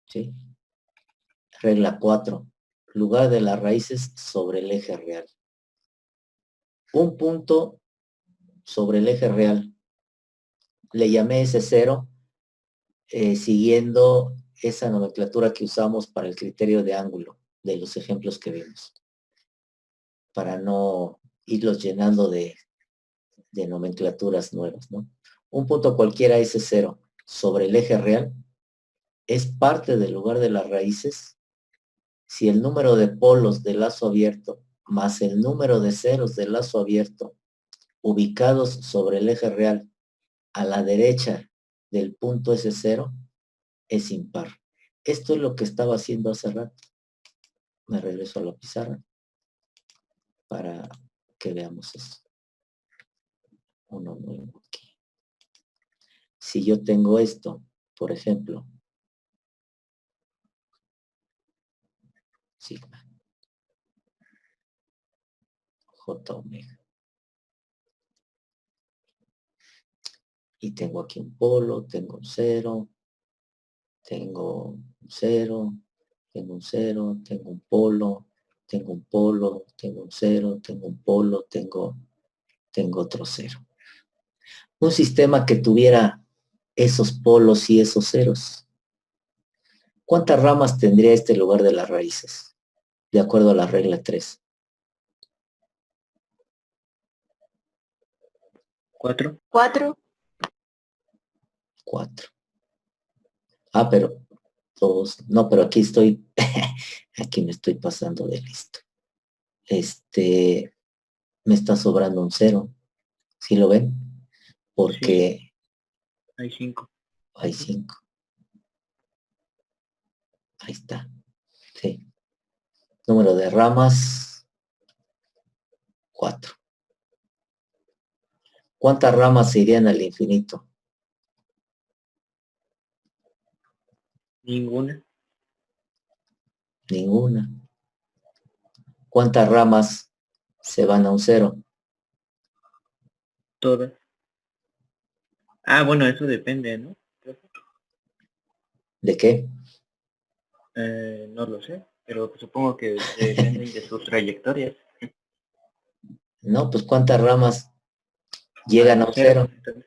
¿Sí? Regla 4. Lugar de las raíces sobre el eje real. Un punto sobre el eje real. Le llamé ese 0 siguiendo esa nomenclatura que usamos para el criterio de ángulo de los ejemplos que vimos, para no irlos llenando de nomenclaturas nuevas, ¿no? Un punto cualquiera, ese 0 sobre el eje real, es parte del lugar de las raíces si el número de polos del lazo abierto más el número de ceros del lazo abierto ubicados sobre el eje real a la derecha del punto S0 es impar. Esto es lo que estaba haciendo hace rato. Me regreso a la pizarra para que veamos esto. Uno nuevo aquí. Si yo tengo esto, por ejemplo, sigma, J omega. Y tengo aquí un polo, tengo un 0, tengo un 0, tengo un 0, tengo un polo, tengo un polo, tengo un 0, tengo un polo, tengo otro 0. Un sistema que tuviera esos polos y esos ceros. ¿Cuántas ramas tendría este lugar de las raíces? De acuerdo a la regla 3. 4. 4. 4. Ah, pero todos, no, pero aquí estoy, aquí me estoy pasando de listo. Me está sobrando un 0. ¿Sí lo ven? Porque Hay 5. hay 5. Ahí está. Sí. Número de ramas, 4. ¿Cuántas ramas se irían al infinito? Ninguna. Ninguna. ¿Cuántas ramas se van a un 0? Todas. Ah, bueno, eso depende, ¿no? ¿De qué? No lo sé, pero supongo que dependen de sus trayectorias. No, pues ¿cuántas ramas llegan a un 0? Entonces,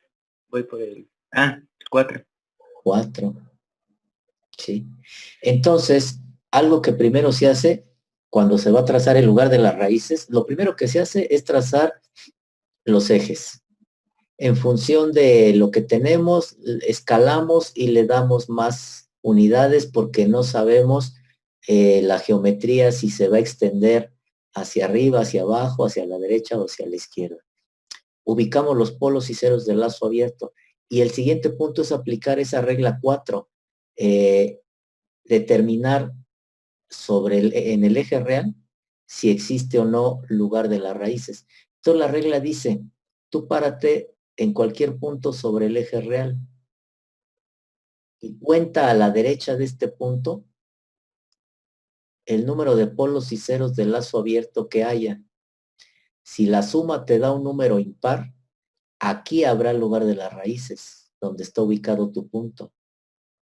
voy por el... Ah, 4. 4. Sí. Entonces, algo que primero se hace cuando se va a trazar el lugar de las raíces, lo primero que se hace es trazar los ejes. En función de lo que tenemos, escalamos y le damos más unidades porque no sabemos la geometría si se va a extender hacia arriba, hacia abajo, hacia la derecha o hacia la izquierda. Ubicamos los polos y ceros del lazo abierto. Y el siguiente punto es aplicar esa regla 4. Determinar en el eje real si existe o no lugar de las raíces. Entonces la regla dice, tú párate en cualquier punto sobre el eje real y cuenta a la derecha de este punto el número de polos y ceros del lazo abierto que haya. Si la suma te da un número impar, aquí habrá lugar de las raíces, donde está ubicado tu punto.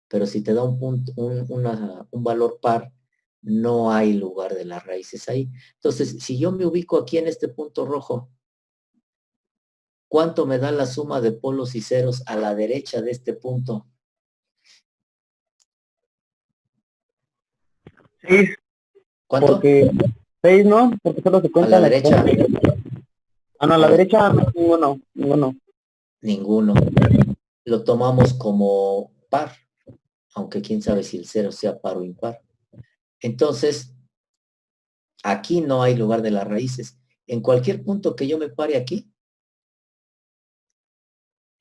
Pero si te da un punto, un valor par, no hay lugar de las raíces ahí. Entonces, si yo me ubico aquí en este punto rojo, ¿cuánto me da la suma de polos y ceros a la derecha de este punto? 6. ¿Cuánto? Porque 6, ¿no? Porque solo se A cuenta la la derecha, Ah, no, a la derecha ninguno. ninguno. Lo tomamos como par, aunque quién sabe si el cero sea par o impar. Entonces, aquí no hay lugar de las raíces. En cualquier punto que yo me pare aquí,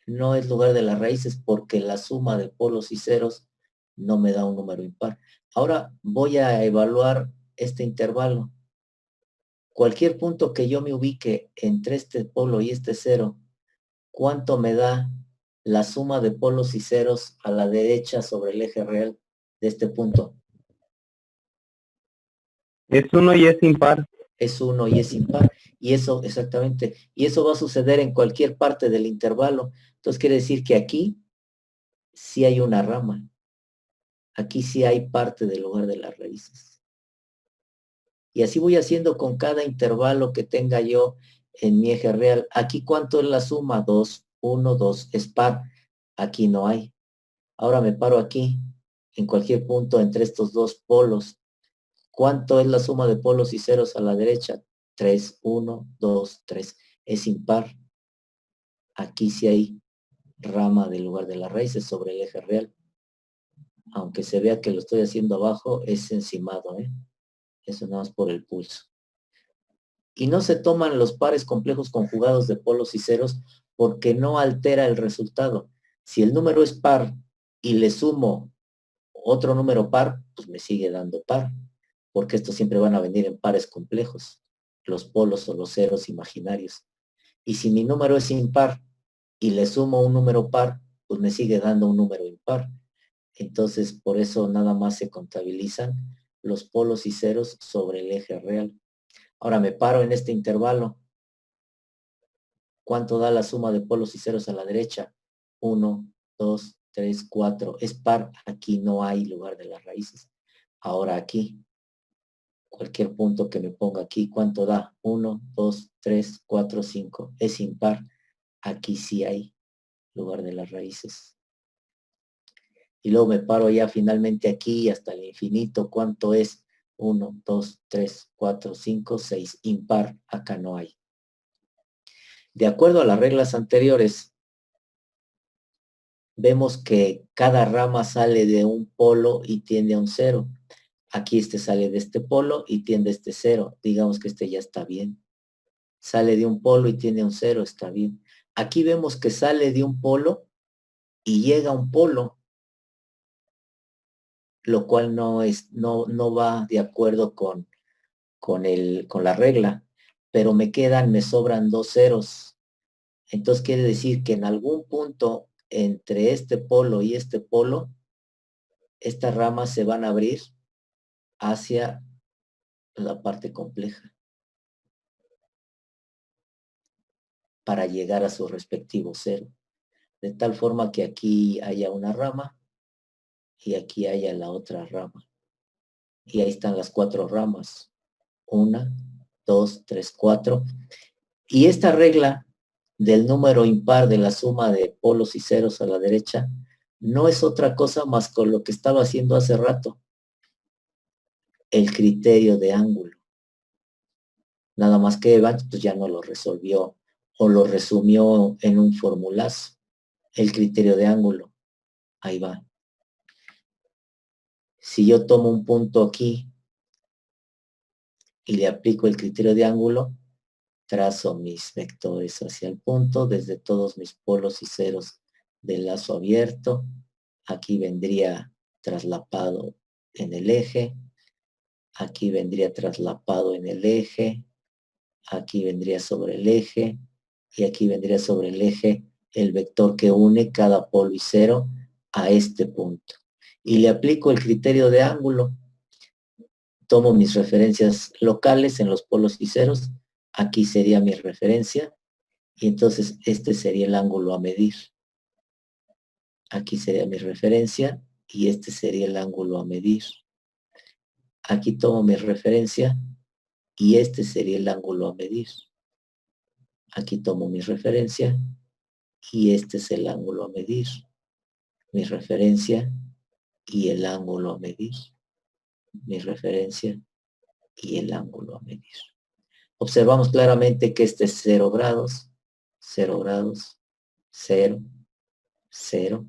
no es lugar de las raíces porque la suma de polos y ceros no me da un número impar. Ahora voy a evaluar este intervalo. Cualquier punto que yo me ubique entre este polo y este cero, ¿cuánto me da la suma de polos y ceros a la derecha sobre el eje real de este punto? Es 1 y es impar. Es 1 y es impar. Y eso, exactamente, y eso va a suceder en cualquier parte del intervalo. Entonces quiere decir que aquí sí hay una rama. Aquí sí hay parte del lugar de las raíces. Y así voy haciendo con cada intervalo que tenga yo en mi eje real. Aquí, ¿cuánto es la suma? 2, 1, 2, es par. Aquí no hay. Ahora me paro aquí, en cualquier punto entre estos dos polos. ¿Cuánto es la suma de polos y ceros a la derecha? 3, 1, 2, 3. Es impar. Aquí sí hay rama del lugar de las raíces sobre el eje real. Aunque se vea que lo estoy haciendo abajo, es encimado, ¿eh? Eso nada más por el pulso. Y no se toman los pares complejos conjugados de polos y ceros porque no altera el resultado. Si el número es par y le sumo otro número par, pues me sigue dando par, porque estos siempre van a venir en pares complejos, los polos o los ceros imaginarios. Y si mi número es impar y le sumo un número par, pues me sigue dando un número impar. Entonces, por eso nada más se contabilizan los polos y ceros sobre el eje real. Ahora me paro en este intervalo. ¿Cuánto da la suma de polos y ceros a la derecha? 1, 2, 3, 4. Es par. Aquí no hay lugar de las raíces. Ahora aquí, cualquier punto que me ponga aquí, ¿cuánto da? 1, 2, 3, 4, 5. Es impar. Aquí sí hay lugar de las raíces. y luego me paro ya finalmente aquí hasta el infinito. ¿Cuánto es? 1, 2, 3, 4, 5, 6. Impar, acá no hay. De acuerdo a las reglas anteriores, vemos que cada rama sale de un polo y tiende a un 0. Aquí este sale de este polo y tiende a este 0. Digamos que este ya está bien. Sale de un polo y tiende a un 0, está bien. Aquí vemos que sale de un polo y llega a un polo, lo cual no va de acuerdo con la regla, pero me sobran 2 ceros. Entonces quiere decir que en algún punto entre este polo y este polo, estas ramas se van a abrir hacia la parte compleja para llegar a su respectivo cero. De tal forma que aquí haya una rama y aquí haya la otra rama. Y ahí están las 4 ramas. 1, 2, 3, 4. Y esta regla del número impar de la suma de polos y ceros a la derecha no es otra cosa más con lo que estaba haciendo hace rato. El criterio de ángulo. Nada más que Evans pues ya no lo resolvió o lo resumió en un formulazo. El criterio de ángulo. Ahí va. Si yo tomo un punto aquí y le aplico el criterio de ángulo, trazo mis vectores hacia el punto desde todos mis polos y ceros del lazo abierto. Aquí vendría traslapado en el eje. Aquí vendría traslapado en el eje. Aquí vendría sobre el eje. Y aquí vendría sobre el eje el vector que une cada polo y cero a este punto. Y le aplico el criterio de ángulo. Tomo mis referencias locales en los polos y ceros. Aquí sería mi referencia. Y entonces este sería el ángulo a medir. Aquí sería mi referencia y este sería el ángulo a medir. Aquí tomo mi referencia y este sería el ángulo a medir. Aquí tomo mi referencia y este es el ángulo a medir. Mi referencia y el ángulo a medir. Mi referencia y el ángulo a medir. Observamos claramente que este es 0 grados, 0 grados, 0, 0.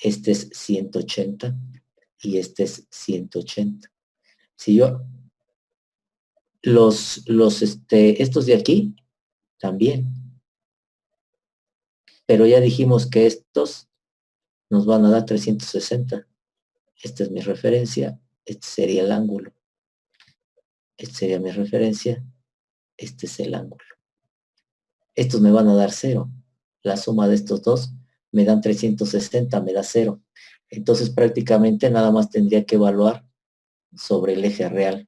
Este es 180 y este es 180. Si yo, estos de aquí, también. Pero ya dijimos que estos nos van a dar 360. Esta es mi referencia, este sería el ángulo. Esta sería mi referencia, este es el ángulo. Estos me van a dar 0. La suma de estos dos me dan 360, me da 0. Entonces prácticamente nada más tendría que evaluar sobre el eje real.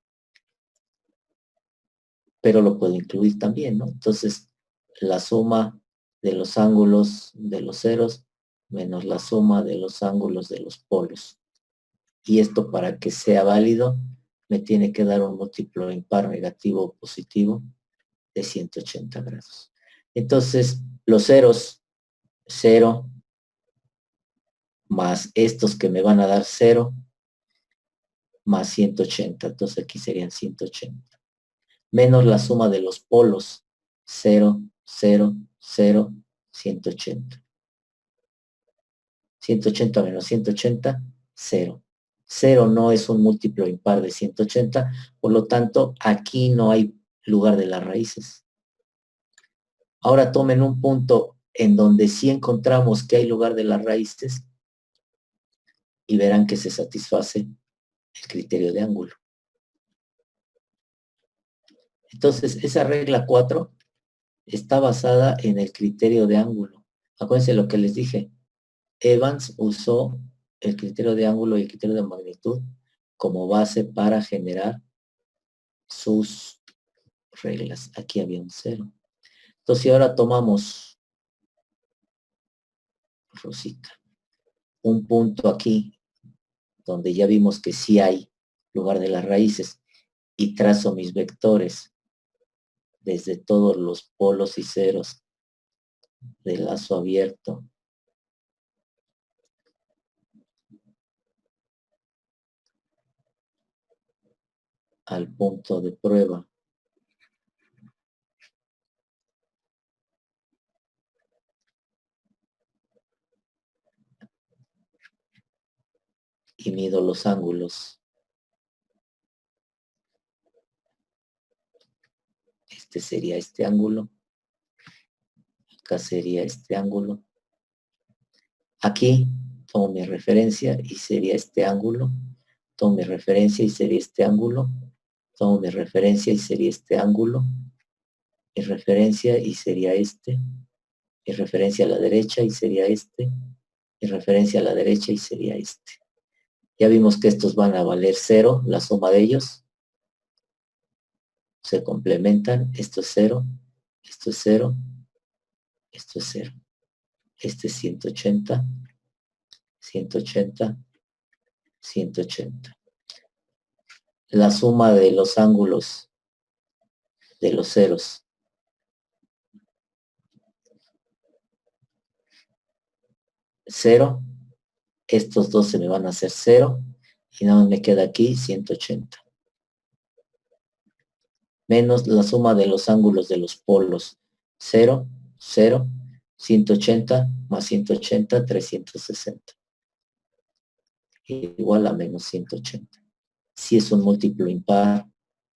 Pero lo puedo incluir también, ¿no? Entonces, la suma de los ángulos de los ceros menos la suma de los ángulos de los polos. Y esto para que sea válido me tiene que dar un múltiplo impar negativo o positivo de 180 grados. Entonces, los ceros, 0, más estos que me van a dar 0, más 180. Entonces aquí serían 180. Menos la suma de los polos, 0, 0, 0, 180. 180 menos 180, 0. 0 no es un múltiplo impar de 180, por lo tanto, aquí no hay lugar de las raíces. Ahora tomen un punto en donde sí encontramos que hay lugar de las raíces y verán que se satisface el criterio de ángulo. Entonces, esa regla 4 está basada en el criterio de ángulo. Acuérdense lo que les dije. Evans usó el criterio de ángulo y el criterio de magnitud como base para generar sus reglas. Aquí había un 0. Entonces, si ahora tomamos, Rosita, un punto aquí, donde ya vimos que sí hay lugar de las raíces, y trazo mis vectores desde todos los polos y ceros del lazo abierto al punto de prueba. Y mido los ángulos. Este sería este ángulo. Acá sería este ángulo. Aquí tomo mi referencia y sería este ángulo. Tomo mi referencia y sería este ángulo. Tomo mi referencia y sería este ángulo. Mi referencia y sería este. Mi referencia a la derecha y sería este. Mi referencia a la derecha y sería este. Ya vimos que estos van a valer 0, la suma de ellos. Se complementan. Esto es 0. Esto es 0. Esto es 0. Este es 180. 180. 180. La suma de los ángulos de los ceros. Cero. Estos dos se me van a hacer 0. Y nada más me queda aquí 180. Menos la suma de los ángulos de los polos. 0, 0, 180 más 180, 360. Igual a menos 180. Si es un múltiplo impar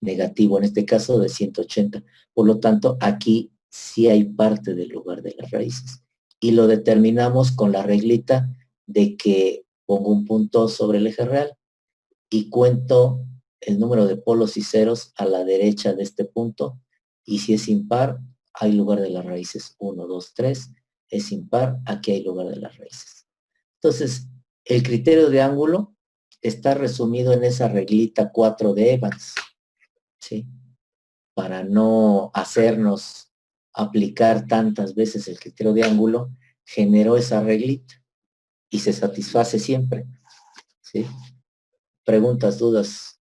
negativo, en este caso de 180. Por lo tanto, aquí sí hay parte del lugar de las raíces. Y lo determinamos con la reglita de que pongo un punto sobre el eje real y cuento el número de polos y ceros a la derecha de este punto. Y si es impar, hay lugar de las raíces 1, 2, 3. Es impar, aquí hay lugar de las raíces. Entonces, el criterio de ángulo está resumido en esa reglita 4 de Evans, ¿sí? Para no hacernos aplicar tantas veces el criterio de ángulo, generó esa reglita y se satisface siempre, ¿sí? Preguntas, dudas.